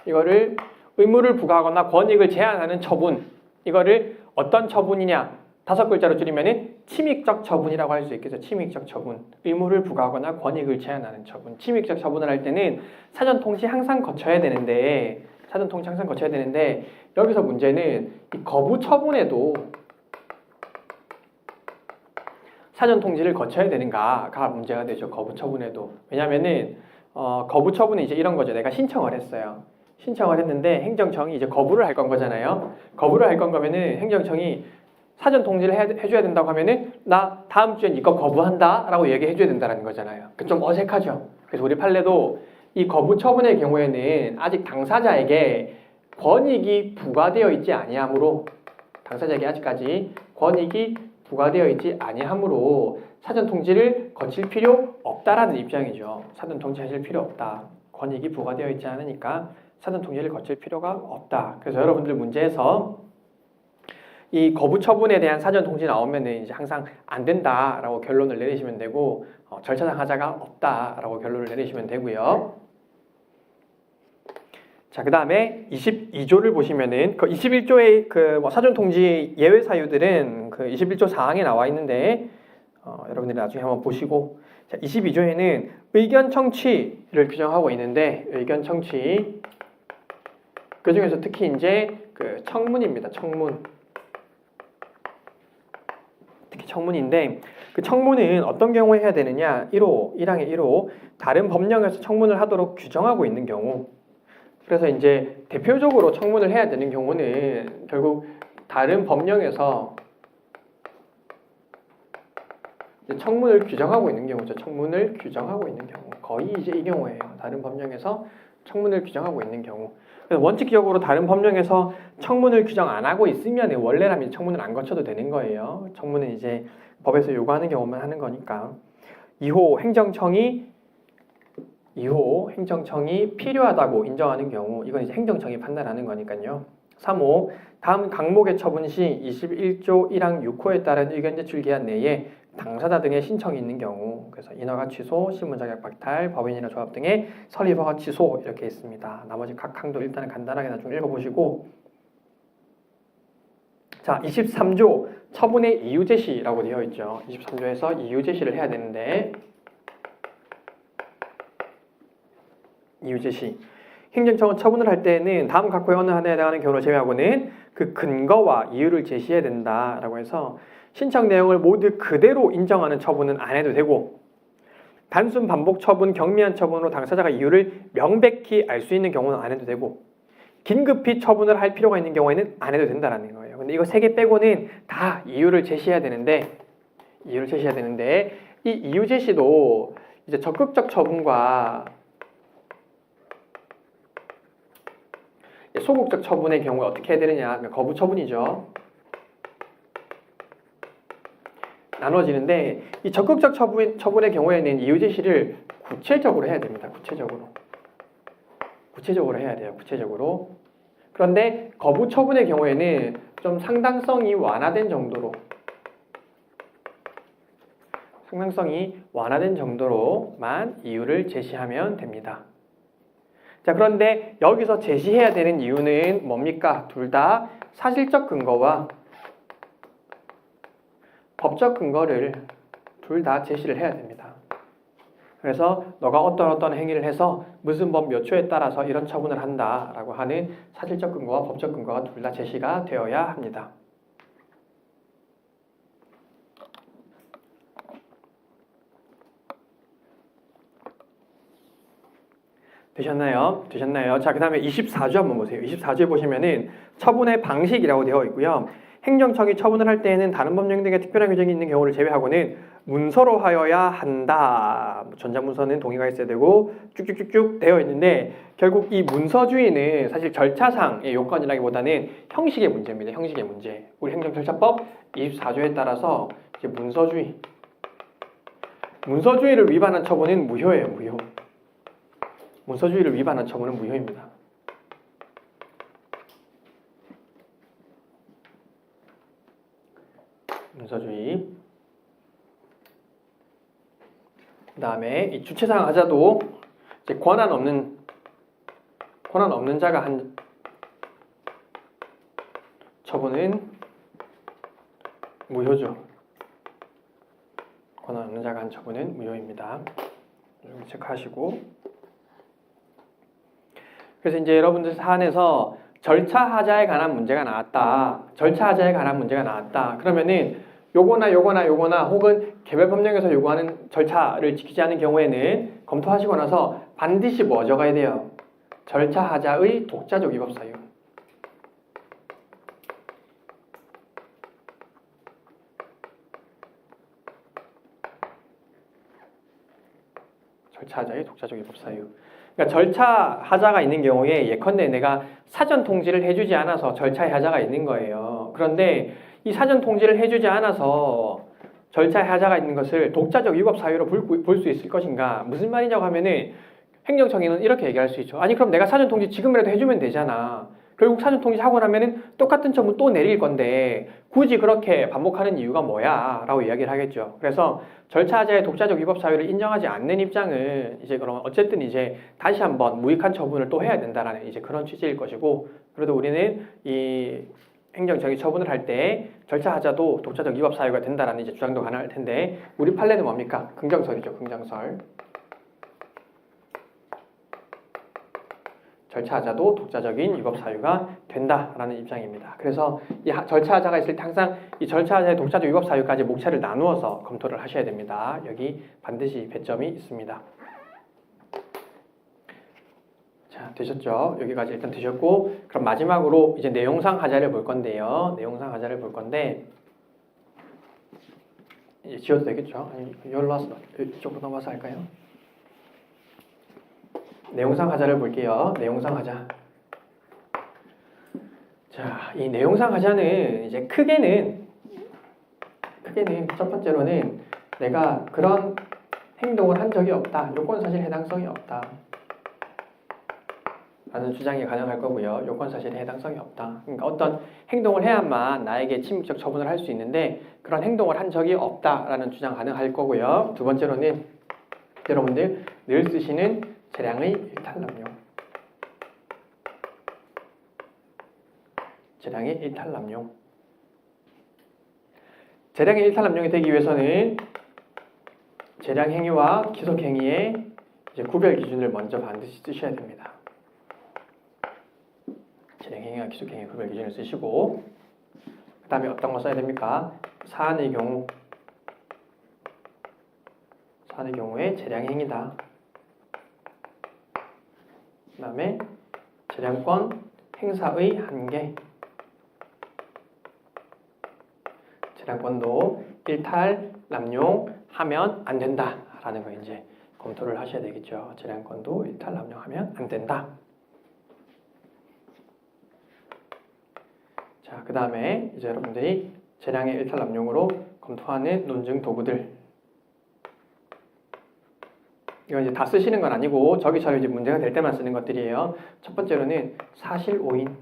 이거를 의무를 부과하거나 권익을 제한하는 처분. 이거를 어떤 처분이냐? 5글자로 줄이면은 침익적 처분이라고 할 수 있겠죠. 침익적 처분. 의무를 부과하거나 권익을 제한하는 처분. 침익적 처분을 할 때는 사전 통지 항상 거쳐야 되는데 여기서 문제는 이 거부 처분에도 사전 통지를 거쳐야 되는가가 문제가 되죠. 거부 처분에도. 왜냐면은 거부 처분은 이제 이런 거죠. 내가 신청을 했어요. 신청을 했는데 행정청이 이제 거부를 할 건 거잖아요. 거부를 할 건 거면은 행정청이 사전 통지를 해줘야 된다고 하면은 나 다음 주엔 이거 거부한다 라고 얘기해줘야 된다는 거잖아요. 좀 어색하죠. 그래서 우리 판례도 이 거부 처분의 경우에는 아직 당사자에게 권익이 부과되어 있지 아니하므로 당사자에게 아직까지 권익이 부과되어 있지 아니하므로 사전 통지를 거칠 필요 없다라는 입장이죠. 사전 통지하실 필요 없다. 권익이 부과되어 있지 않으니까 사전 통지를 거칠 필요가 없다. 그래서 여러분들 문제에서 이 거부 처분에 대한 사전 통지 나오면은 이제 항상 안 된다라고 결론을 내리시면 되고 절차상 하자가 없다라고 결론을 내리시면 되고요. 자, 그 다음에 22조를 보시면은 그 21조의 그 사전 통지 예외 사유들은 그 21조 4항에 나와 있는데 여러분들이 나중에 한번 보시고, 자, 22조에는 의견 청취를 규정하고 있는데 의견 청취 그 중에서 특히 이제 그 청문입니다. 청문. 특히 청문인데 그 청문은 어떤 경우에 해야 되느냐? 1항의 1호 다른 법령에서 청문을 하도록 규정하고 있는 경우. 그래서 이제 대표적으로 청문을 해야 되는 경우는 결국 다른 법령에서 청문을 규정하고 있는 경우죠. 청문을 규정하고 있는 경우. 거의 이제 이 경우예요. 다른 법령에서 청문을 규정하고 있는 경우. 그래서 원칙적으로 다른 법령에서 청문을 규정 안 하고 있으면 원래라면 청문을 안 거쳐도 되는 거예요. 청문은 이제 법에서 요구하는 경우만 하는 거니까. 2호 행정청이 필요하다고 인정하는 경우. 이건 이제 행정청이 판단하는 거니까요. 3호 다음 강목의 처분 시 21조 1항 6호에 따른 의견 제출 기한 내에 당사자 등의 신청이 있는 경우, 그래서 인허가 취소, 신문 자격 박탈, 법인이나 조합 등의 설립 허가 취소 이렇게 있습니다. 나머지 각 항도 일단은 간단하게 나중에 읽어보시고, 자, 23조 처분의 이유 제시라고 되어 있죠. 23조에서 이유 제시를 해야 되는데 이유 제시. 행정청은 처분을 할 때는 다음 각호의 어느 하나에 해당하는 경우를 제외하고는 그 근거와 이유를 제시해야 된다라고 해서 신청 내용을 모두 그대로 인정하는 처분은 안 해도 되고, 단순 반복 처분, 경미한 처분으로 당사자가 이유를 명백히 알 수 있는 경우는 안 해도 되고, 긴급히 처분을 할 필요가 있는 경우에는 안 해도 된다라는 거예요. 근데 이거 3개 빼고는 다 이유를 제시해야 되는데 이 이유 제시도 이제 적극적 처분과 소극적 처분의 경우에 어떻게 해야 되느냐? 그러니까 거부 처분이죠. 나눠지는데 이 적극적 처분의 경우에는 이유 제시를 구체적으로 해야 됩니다. 구체적으로 해야 돼요. 구체적으로. 그런데 거부 처분의 경우에는 좀 상당성이 완화된 정도로만 이유를 제시하면 됩니다. 자, 그런데 여기서 제시해야 되는 이유는 뭡니까? 둘 다 사실적 근거와 법적 근거를 둘 다 제시를 해야 됩니다. 그래서 너가 어떤 행위를 해서 무슨 법 몇 초에 따라서 이런 처분을 한다라고 하는 사실적 근거와 법적 근거가 둘 다 제시가 되어야 합니다. 되셨나요? 자, 그 다음에 24조 한번 보세요. 24조에 보시면은 처분의 방식이라고 되어 있고요. 행정청이 처분을 할 때에는 다른 법령 등의 특별한 규정이 있는 경우를 제외하고는 문서로 하여야 한다. 전자문서는 동의가 있어야 되고 쭉쭉쭉쭉 되어 있는데, 결국 이 문서주의는 사실 절차상의 요건이라기보다는 형식의 문제입니다. 형식의 문제. 우리 행정절차법 24조에 따라서 이제 문서주의. 문서주의를 위반한 처분은 무효예요. 무효. 문서주의를 위반한 처분은 무효입니다. 문서주의. 그 다음에 이 주체사항 하자도 이제 권한 없는 자가 한 처분은 무효죠. 권한 없는 자가 한 처분은 무효입니다. 체크하시고. 그래서 이제 여러분들 사안에서 절차 하자에 관한 문제가 나왔다. 절차 하자에 관한 문제가 나왔다. 그러면은 요거나 혹은 개별 법령에서 요구하는 절차를 지키지 않은 경우에는 검토하시고 나서 반드시 뭐 적어야 돼요? 절차 하자의 독자적 위법 사유. 절차 하자의 독자적 위법 사유. 그러니까 절차 하자가 있는 경우에 예컨대 내가 사전 통지를 해주지 않아서 절차의 하자가 있는 거예요. 그런데 이 사전 통지를 해주지 않아서 절차의 하자가 있는 것을 독자적 위법 사유로 볼 수 있을 것인가? 무슨 말이냐고 하면은 행정청에는 이렇게 얘기할 수 있죠. 아니 그럼 내가 사전 통지 지금이라도 해주면 되잖아. 결국 사전 통지하고 나면은 똑같은 처분 또 내릴 건데 굳이 그렇게 반복하는 이유가 뭐야? 라고 이야기를 하겠죠. 그래서 절차 하자의 독자적 위법 사유를 인정하지 않는 입장은 이제 그럼 어쨌든 이제 다시 한번 무익한 처분을 또 해야 된다라는 이제 그런 취지일 것이고, 그래도 우리는 이 행정청이 처분을 할 때 절차 하자도 독자적 위법 사유가 된다라는 이제 주장도 가능할 텐데 우리 판례는 뭡니까? 긍정설이죠. 긍정설. 절차하자도 독자적인 위법 사유가 된다라는 입장입니다. 그래서 이 절차하자가 있을 때 항상 이 절차하자의 독자적 위법 사유까지 목차를 나누어서 검토를 하셔야 됩니다. 여기 반드시 배점이 있습니다. 자, 되셨죠? 여기까지 일단 되셨고, 그럼 마지막으로 이제 내용상 하자를 볼 건데요. 내용상 하자를 볼 건데 이제 지워도 되겠죠? 아니, 여기로 와서 이쪽으로 넘어서 할까요? 내용상 하자를 볼게요. 내용상 하자. 자, 이 내용상 하자는 이제 크게는 첫 번째로는 내가 그런 행동을 한 적이 없다. 요건사실 해당성이 없다. 라는 주장이 가능할 거고요. 요건사실에 해당성이 없다. 그러니까 어떤 행동을 해야만 나에게 침묵적 처분을 할 수 있는데 그런 행동을 한 적이 없다라는 주장 가능할 거고요. 두 번째로는 여러분들 늘 쓰시는 재량의 일탈남용. 재량의 일탈남용. 재량의 일탈남용이 되기 위해서는 재량 행위와 기속 행위의 이제 구별 기준을 먼저 반드시 쓰셔야 됩니다. 재량 행위와 기속 행위 구별 기준을 쓰시고, 그 다음에 어떤 거 써야 됩니까? 사안의 경우에 재량 행위다. 그 다음에 재량권 행사의 한계. 재량권도 일탈, 남용하면 안 된다라는 거 이제 검토를 하셔야 되겠죠. 재량권도 일탈, 남용하면 안 된다. 자, 그 다음에 이제 여러분들이 재량의 일탈, 남용으로 검토하는 논증 도구들. 이건 이제 다 쓰시는 건 아니고 저기저기 이제 문제가 될 때만 쓰는 것들이에요. 첫 번째로는 사실 오인.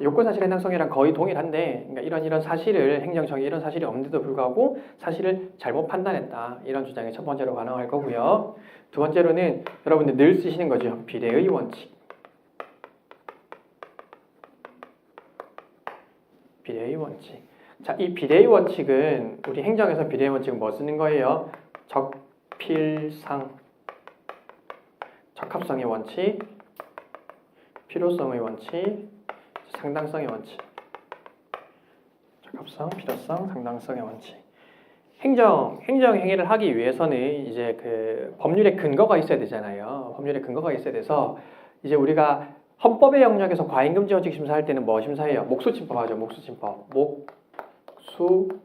요건사실 해당성이랑 거의 동일한데, 그러니까 이런 사실을 행정청이 이런 사실이 없는데도 불구하고 사실을 잘못 판단했다. 이런 주장이 첫 번째로 가능할 거고요. 두 번째로는 여러분들 늘 쓰시는 거죠. 비례의 원칙. 비례의 원칙. 자, 이 비례의 원칙은 우리 행정에서 비례의 원칙은 뭐 쓰는 거예요? 적필상, 적합성의 원칙, 필요성의 원칙, 상당성의 원칙. 적합성, 필요성, 상당성의 원칙. 행정 행위를 하기 위해서는 이제 그 법률의 근거가 있어야 되잖아요. 법률의 근거가 있어야 돼서 이제 우리가 헌법의 영역에서 과잉금지 원칙 심사할 때는 뭐 심사해요? 목수침법 하죠. 목수침법. 목수침법.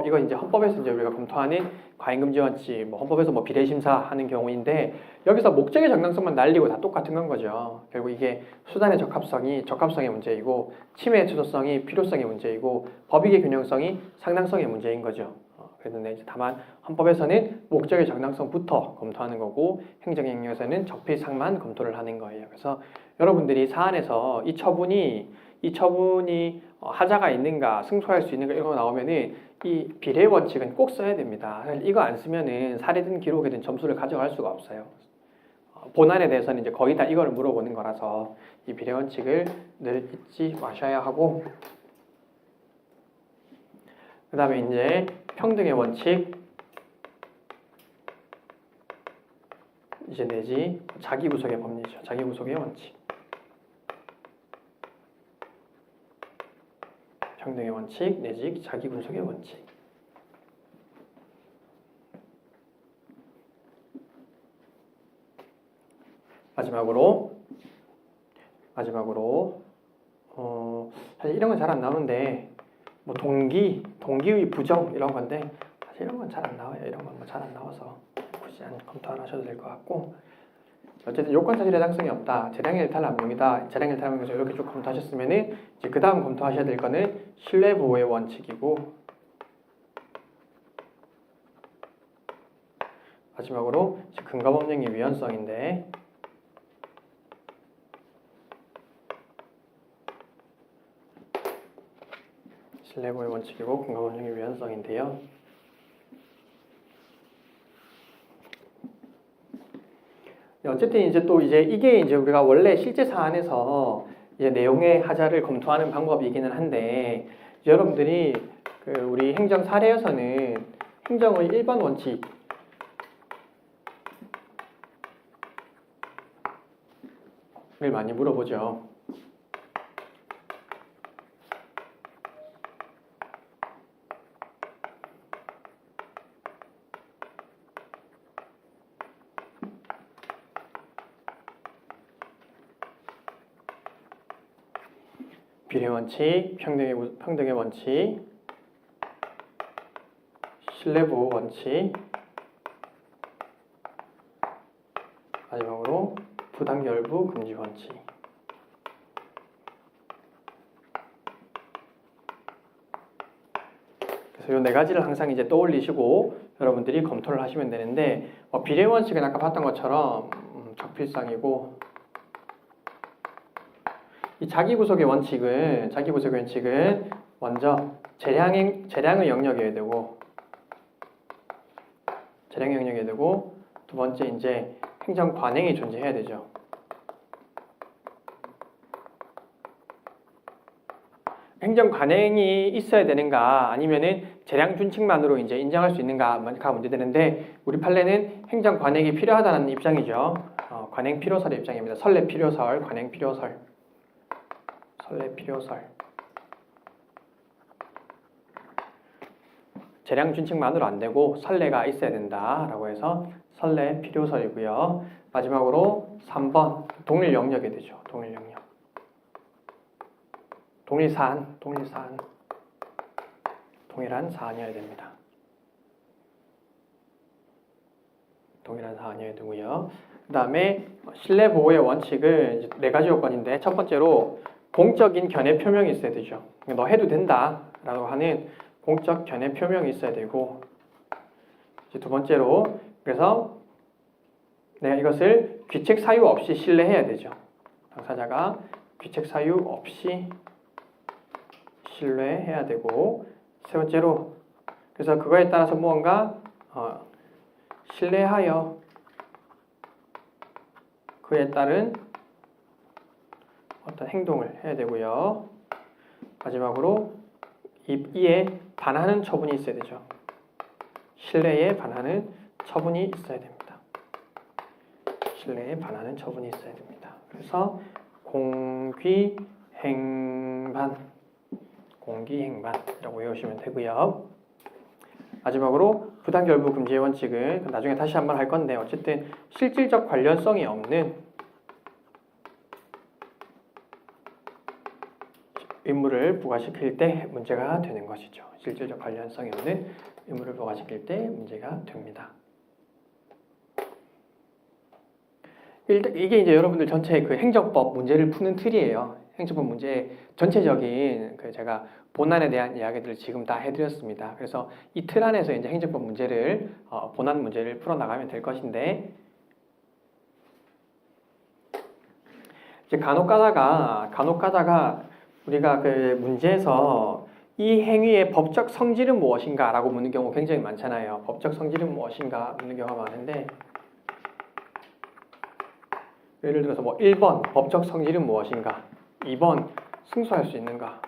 이거 이제 헌법에서 이제 우리가 검토하는 과잉금지 원칙, 뭐 헌법에서 뭐 비례심사 하는 경우인데 여기서 목적의 정당성만 날리고 다 똑같은 건 거죠. 결국 이게 수단의 적합성의 문제이고 침해의 추도성이 필요성의 문제이고 법익의 균형성이 상당성의 문제인 거죠. 그런데 이제 다만 헌법에서는 목적의 정당성부터 검토하는 거고 행정행위에서는 적필상만 검토를 하는 거예요. 그래서 여러분들이 사안에서 이 처분이 하자가 있는가, 승소할 수 있는가 이런 거 나오면은 이 비례 원칙은 꼭 써야 됩니다. 이거 안 쓰면은 사례든 기록이든 점수를 가져갈 수가 없어요. 본안에 대해서는 이제 거의 다 이거를 물어보는 거라서 이 비례 원칙을 늘 잊지 마셔야 하고, 그 다음에 이제 평등의 원칙, 이제 내지 자기구속의 법리죠. 자기구속의 원칙. 평등의 원칙 내지 자기구속의 원칙. 마지막으로 사실 이런 건 잘 안 나오는데 뭐 동기의 부정 이런 건데 사실 이런 건 잘 안 나와요. 이런 건 뭐 잘 안 나와서 굳이 검토 안 하셔도 될 것 같고, 어쨌든 요건사실 해당성이 없다, 재량의 일탈 남용이다, 재량의 일탈 남용에서 이렇게 쭉 검토하셨으면은 이제 그 다음 검토하셔야 될 거는 신뢰 보호의 원칙이고, 마지막으로 근거 법령의 위헌성인데, 신뢰 보호의 원칙이고 근거 법령의 위헌성인데요. 어쨌든 이제 이게 이제 우리가 원래 실제 사안에서 이제 내용의 하자를 검토하는 방법이기는 한데, 여러분들이 우리 행정 사례에서는 행정의 1번 원칙을 많이 물어보죠. 비례 원칙, 평등의 원칙, 신뢰 보호 원칙, 마지막으로 부당결부 금지 원칙. 그래서 이 네 가지를 항상 이제 떠올리시고 여러분들이 검토를 하시면 되는데, 비례 원칙은 아까 봤던 것처럼 적필상이고, 이 자기구속의 원칙은 먼저 재량의 영역이어야 되고, 두 번째 이제 행정 관행이 존재해야 되죠. 행정 관행이 있어야 되는가, 아니면은 재량 준칙만으로 이제 인정할 수 있는가가 문제되는데, 우리 판례는 행정 관행이 필요하다는 입장이죠. 관행 필요설의 입장입니다. 선례 필요설, 관행 필요설. 선례 필요설. 재량 준칙만으로 안 되고 선례가 있어야 된다라고 해서 선례 필요설이고요. 마지막으로 3번 동일 영역이 되죠. 동일 영역. 동일한 사안이어야 됩니다. 동일한 사안이어야 되고요. 그 다음에 신뢰 보호의 원칙은 이제 4가지 요건인데, 첫 번째로 공적인 견해 표명이 있어야 되죠. 너 해도 된다라고 하는 공적 견해 표명이 있어야 되고, 이제 두 번째로 그래서 내가 이것을 귀책 사유 없이 신뢰해야 되죠. 당사자가 귀책 사유 없이 신뢰해야 되고, 세 번째로 그래서 그거에 따라서 무언가 신뢰하여 그에 따른 어떤 행동을 해야 되고요. 마지막으로 이에 반하는 처분이 있어야 되죠. 신뢰에 반하는 처분이 있어야 됩니다. 신뢰에 반하는 처분이 있어야 됩니다. 그래서 공기행반이라고 외우시면 되고요. 마지막으로 부당결부 금지의 원칙은 나중에 다시 한번 할 건데, 어쨌든 실질적 관련성이 없는 의무를 부과시킬 때 문제가 되는 것이죠. 실질적 관련성이 없는 의무를 부과시킬 때 문제가 됩니다. 이게 이제 여러분들 전체 그 행정법 문제를 푸는 틀이에요. 행정법 문제 전체적인 그 제가 본안에 대한 이야기들을 지금 다 해드렸습니다. 그래서 이 틀 안에서 이제 행정법 문제를 본안 문제를 풀어 나가면 될 것인데, 이제 간혹 가다가 우리가 그 문제에서 이 행위의 법적 성질은 무엇인가 라고 묻는 경우 굉장히 많잖아요. 법적 성질은 무엇인가 묻는 경우가 많은데, 예를 들어서 뭐 1번 법적 성질은 무엇인가, 2번 승소할 수 있는가,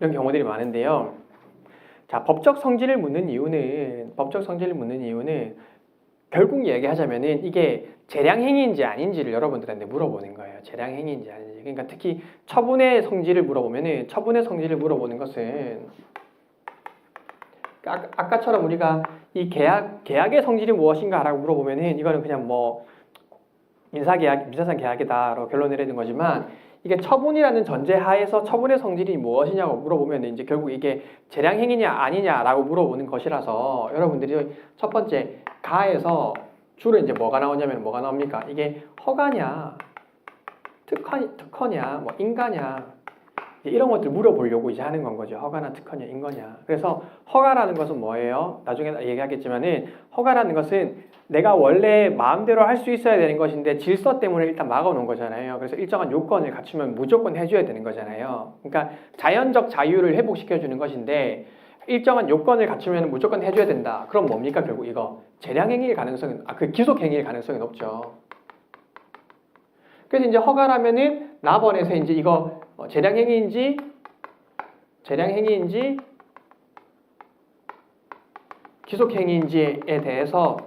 이런 경우들이 많은데요. 자, 법적 성질을 묻는 이유는 결국 얘기하자면은 이게 재량행위인지 아닌지를 여러분들한테 물어보는 거예요. 재량행위인지 아닌지. 그러니까 특히 처분의 성질을 물어보면은, 처분의 성질을 물어보는 것은 아까처럼 우리가 이 계약의 성질이 무엇인가라고 물어보면은 이거는 그냥 뭐 민사상 계약이다라고 결론을 내는 거지만, 이게 처분이라는 전제 하에서 처분의 성질이 무엇이냐고 물어보면 이제 결국 이게 재량행위냐 아니냐라고 물어보는 것이라서, 여러분들이 첫 번째 가에서 주로 이제 뭐가 나옵니까? 이게 허가냐, 특허냐, 뭐 인가냐, 이런 것들 물어보려고 이제 하는 건 거죠. 허가나 특허냐, 인거냐. 그래서 허가라는 것은 뭐예요? 나중에 얘기하겠지만은, 허가라는 것은 내가 원래 마음대로 할 수 있어야 되는 것인데 질서 때문에 일단 막아놓은 거잖아요. 그래서 일정한 요건을 갖추면 무조건 해줘야 되는 거잖아요. 그러니까 자연적 자유를 회복시켜주는 것인데 일정한 요건을 갖추면 무조건 해줘야 된다. 그럼 뭡니까? 결국 이거 재량행위일 가능성은, 그 기속행위일 가능성이 높죠. 그래서 이제 허가라면은 나번에서 이제 이거 재량행위인지 기속행위인지에 대해서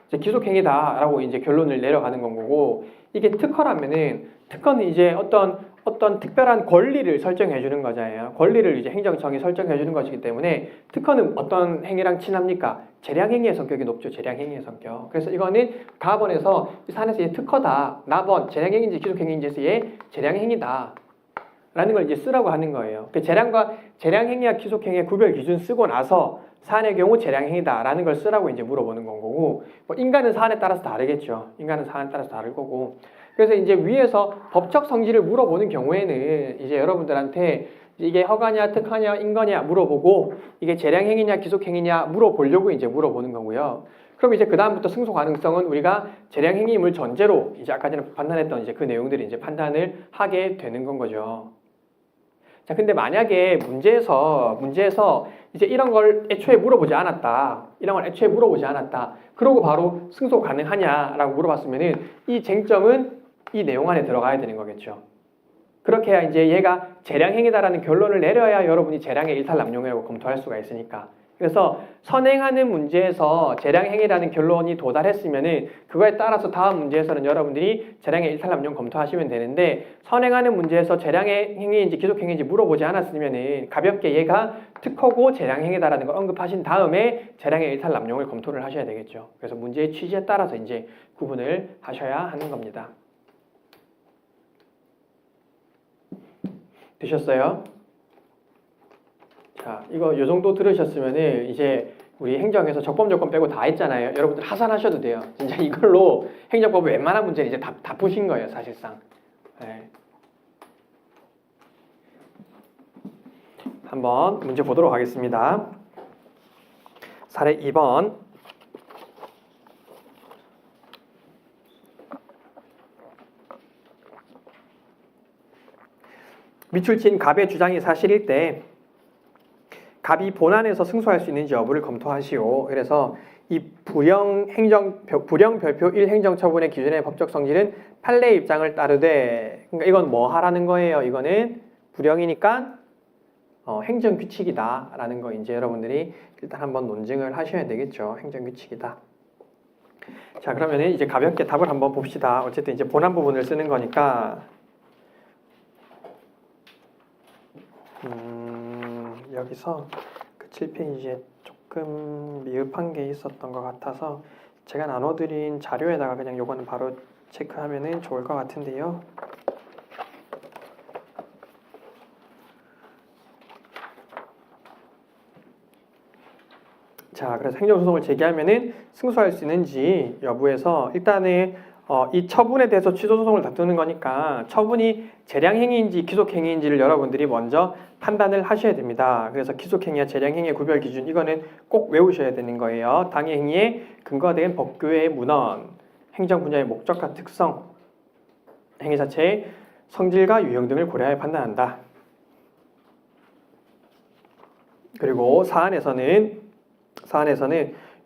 이제 기속행위다라고 이제 결론을 내려가는 건 거고, 이게 특허라면은, 특허는 이제 어떤 특별한 권리를 설정해 주는 거잖아요. 권리를 이제 행정청이 설정해 주는 것이기 때문에 특허는 어떤 행위랑 친합니까? 재량행위의 성격이 높죠. 재량행위의 성격. 그래서 이거는 가번에서 이 사안에서 얘 특허다, 나번 재량행위인지 기속행위인지에서 얘 재량행위다 라는 걸 이제 쓰라고 하는 거예요. 그 재량행위와 기속행위의 구별 기준 쓰고 나서 사안의 경우 재량행위다라는 걸 쓰라고 이제 물어보는 건 거고, 뭐 인간은 사안에 따라서 다르겠죠. 인간은 사안에 따라서 다를 거고. 그래서 이제 위에서 법적 성질을 물어보는 경우에는 이제 여러분들한테 이게 허가냐, 특허냐, 인거냐 물어보고, 이게 재량행위냐, 기속행위냐 물어보려고 이제 물어보는 거고요. 그럼 이제 그 다음부터 승소 가능성은 우리가 재량행위임을 전제로 이제 아까 전에 판단했던 이제 그 내용들이 이제 판단을 하게 되는 건 거죠. 자, 근데 만약에 문제에서 이제 이런 걸 애초에 물어보지 않았다. 그러고 바로 승소 가능하냐라고 물어봤으면은 이 쟁점은 이 내용 안에 들어가야 되는 거겠죠. 그렇게 해야 이제 얘가 재량행위다라는 결론을 내려야 여러분이 재량의 일탈남용이라고 검토할 수가 있으니까. 그래서 선행하는 문제에서 재량행위라는 결론이 도달했으면은 그거에 따라서 다음 문제에서는 여러분들이 재량의 일탈남용 검토하시면 되는데, 선행하는 문제에서 재량행위인지 기속행위인지 물어보지 않았으면은 가볍게 얘가 특허고 재량행위다라는 걸 언급하신 다음에 재량의 일탈남용을 검토를 하셔야 되겠죠. 그래서 문제의 취지에 따라서 이제 구분을 하셔야 하는 겁니다. 되셨어요? 자, 이거 요 정도 들으셨으면은 이제 우리 행정에서 적법 요건 빼고 다 했잖아요. 여러분들 하산하셔도 돼요. 진짜 이걸로 행정법 웬만한 문제는 이제 다 푸신 거예요, 사실상. 네. 한번 문제 보도록 하겠습니다. 사례 2번. 미출친 갑의 주장이 사실일 때 갑이 본안에서 승소할 수 있는지 여부를 검토하시오. 그래서 이 불영 별표 1 행정처분의 기준의 법적 성질은 판례 입장을 따르되, 그러니까 이건 뭐 하라는 거예요? 이거는 불영이니까 행정규칙이다라는 거 이제 여러분들이 일단 한번 논증을 하셔야 되겠죠. 행정규칙이다. 자, 그러면은 이제 가볍게 답을 한번 봅시다. 어쨌든 이제 본안 부분을 쓰는 거니까 여기서 그 7페이지에 조금 미흡한 게 있었던 것 같아서 제가 나눠드린 자료에다가 그냥 요거는 바로 체크하면은 좋을 것 같은데요. 자, 그래서 행정소송을 제기하면은 승소할 수 있는지 여부에서 일단은 이 처분에 대해서 취소소송을 다투는 거니까 처분이 재량행위인지 기속행위인지를 여러분들이 먼저 판단을 하셔야 됩니다. 그래서 기속행위와 재량행위의 구별 기준 이거는 꼭 외우셔야 되는 거예요. 당해 행위에 근거된 법규의 문헌, 행정 분야의 목적과 특성, 행위 자체의 성질과 유형 등을 고려하여 판단한다. 그리고 사안에서는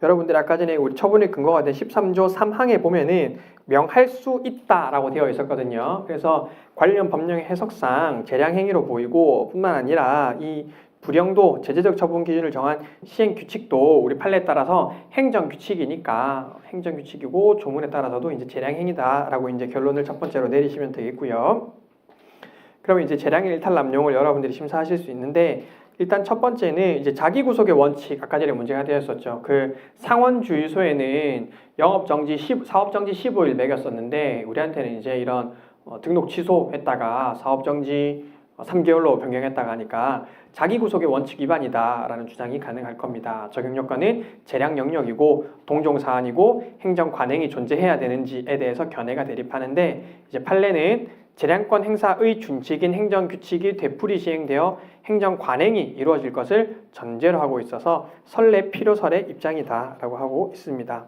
여러분들 아까 전에 우리 처분의 근거가 된 13조 3항에 보면은 명할 수 있다라고 되어 있었거든요. 그래서 관련 법령의 해석상 재량행위로 보이고 뿐만 아니라 이 불영도 제재적 처분 기준을 정한 시행 규칙도 우리 판례에 따라서 행정 규칙이니까 행정 규칙이고 조문에 따라서도 이제 재량행위다라고 이제 결론을 첫 번째로 내리시면 되겠고요. 그러면 이제 재량의 일탈남용을 여러분들이 심사하실 수 있는데 일단 첫 번째는 이제 자기구속의 원칙, 아까 전에 문제가 되었었죠. 그 상원주의소에는 영업정지, 사업정지 15일 매겼었는데 우리한테는 이제 이런 등록 취소했다가 사업정지 3개월로 변경했다가 하니까 자기구속의 원칙 위반이다라는 주장이 가능할 겁니다. 적용 요건은 재량 영역이고 동종사안이고 행정관행이 존재해야 되는지에 대해서 견해가 대립하는데 이제 판례는 재량권 행사의 준칙인 행정규칙이 되풀이 시행되어 행정관행이 이루어질 것을 전제로 하고 있어서 선례 필요설의 입장이다라고 하고 있습니다.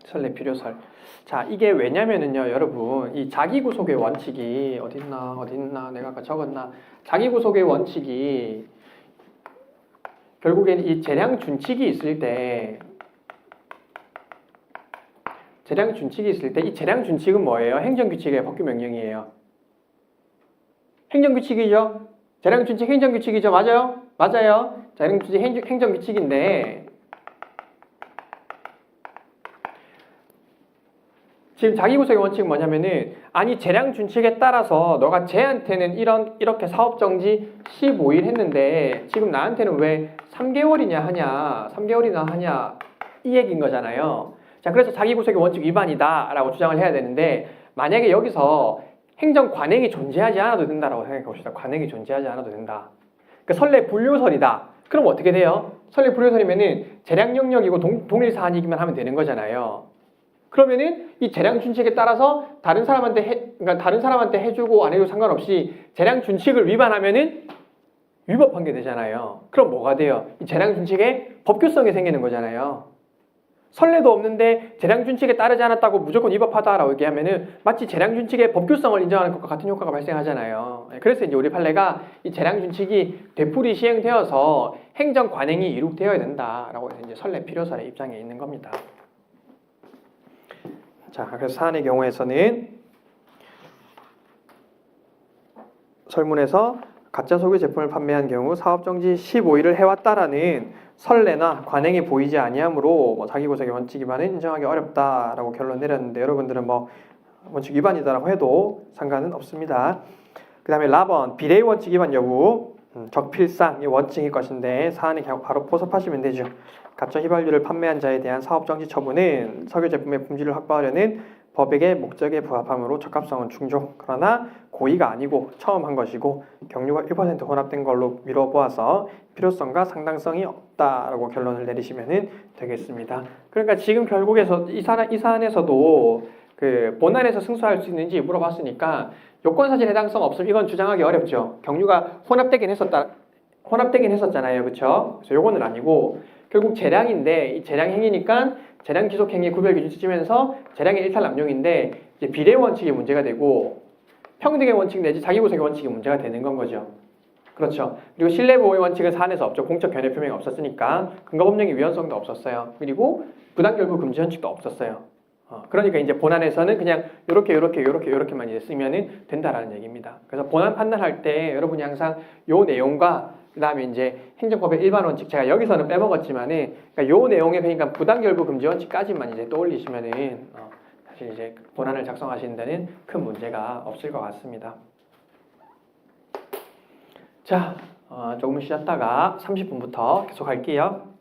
선례 필요설. 자, 이게 왜냐면은요, 여러분, 이 자기구속의 원칙이 어딨나, 내가 아까 적었나? 자기구속의 원칙이 결국에는 이 재량 준칙이 있을 때 이 재량 준칙은 뭐예요? 행정규칙의 법규 명령이에요. 행정규칙이죠? 재량 준칙 행정규칙이죠? 맞아요? 맞아요. 재량 준칙 행정규칙인데 지금 자기구속의 원칙은 뭐냐면은 아니 재량 준칙에 따라서 너가 쟤한테는 이렇게 사업정지 15일 했는데 지금 나한테는 왜 3개월이나 하냐 이 얘기인 거잖아요. 자, 그래서 자기구속의 원칙 위반이다라고 주장을 해야 되는데 만약에 여기서 행정관행이 존재하지 않아도 된다라고 생각해 봅시다. 관행이 존재하지 않아도 된다. 그러니까 선례 분류설이다. 그럼 어떻게 돼요? 선례 분류설이면은 재량 영역이고 동일 사안이기만 하면 되는 거잖아요. 그러면은 이 재량 준칙에 따라서 다른 사람한테 해주고 안 해도 상관없이 재량 준칙을 위반하면은 위법한 게 되잖아요. 그럼 뭐가 돼요? 이 재량 준칙에 법규성이 생기는 거잖아요. 선례도 없는데 재량 준칙에 따르지 않았다고 무조건 위법하다라고 얘기하면은 마치 재량 준칙의 법규성을 인정하는 것과 같은 효과가 발생하잖아요. 그래서 이제 우리 판례가 이 재량 준칙이 되풀이 시행되어서 행정 관행이 이룩되어야 된다라고 해서 이제 선례 필요설의 입장에 있는 겁니다. 자, 그래서 사안의 경우에서는 설문에서 가짜 소개 제품을 판매한 경우 사업정지 15일을 해왔다라는 선례나 관행이 보이지 아니하므로 자기구속의 원칙 위반은 인정하기 어렵다라고 결론 내렸는데 여러분들은 원칙 위반이다라고 해도 상관은 없습니다. 그 다음에 라번 비례 원칙 위반 여부 적필상 이 원칙일 것인데 사안에 바로 포섭하시면 되죠. 가짜 휘발유를 판매한 자에 대한 사업정지 처분은 석유 제품의 품질을 확보하려는 법액의 목적에 부합하므로 적합성은 충족. 그러나 고의가 아니고 처음 한 것이고 경유가 1% 혼합된 걸로 미뤄보아서 필요성과 상당성이 없다라고 결론을 내리시면 되겠습니다. 그러니까 지금 결국에서 이 사안에서도 그 본안에서 승소할 수 있는지 물어봤으니까 요건사실 해당성 없음 이건 주장하기 어렵죠. 경유가 혼합되긴 했었잖아요, 그렇죠? 그래서 요거는 아니고 결국 재량인데 이 재량 행위니까 재량 기속 행위 구별 기준 지면서 재량의 일탈 남용인데 이제 비례 원칙이 문제가 되고 평등의 원칙 내지 자기구속의 원칙이 문제가 되는 건 거죠. 그렇죠. 그리고 신뢰보호의 원칙은 사안에서 없죠. 공적 견해 표명이 없었으니까 근거법령의 위헌성도 없었어요. 그리고 부당결부 금지 원칙도 없었어요. 그러니까 이제 본안에서는 그냥 요렇게만 이제 쓰면은 된다라는 얘기입니다. 그래서 본안 판단할 때 여러분이 항상 요 내용과 그 다음에 이제 행정법의 일반 원칙 제가 여기서는 빼먹었지만은 그러니까 요 내용에 그러니까 부당결부 금지 원칙까지만 이제 떠올리시면은 사실 이제 본안을 작성하시는 데는 큰 문제가 없을 것 같습니다. 자, 조금 쉬었다가 30분부터 계속 할게요.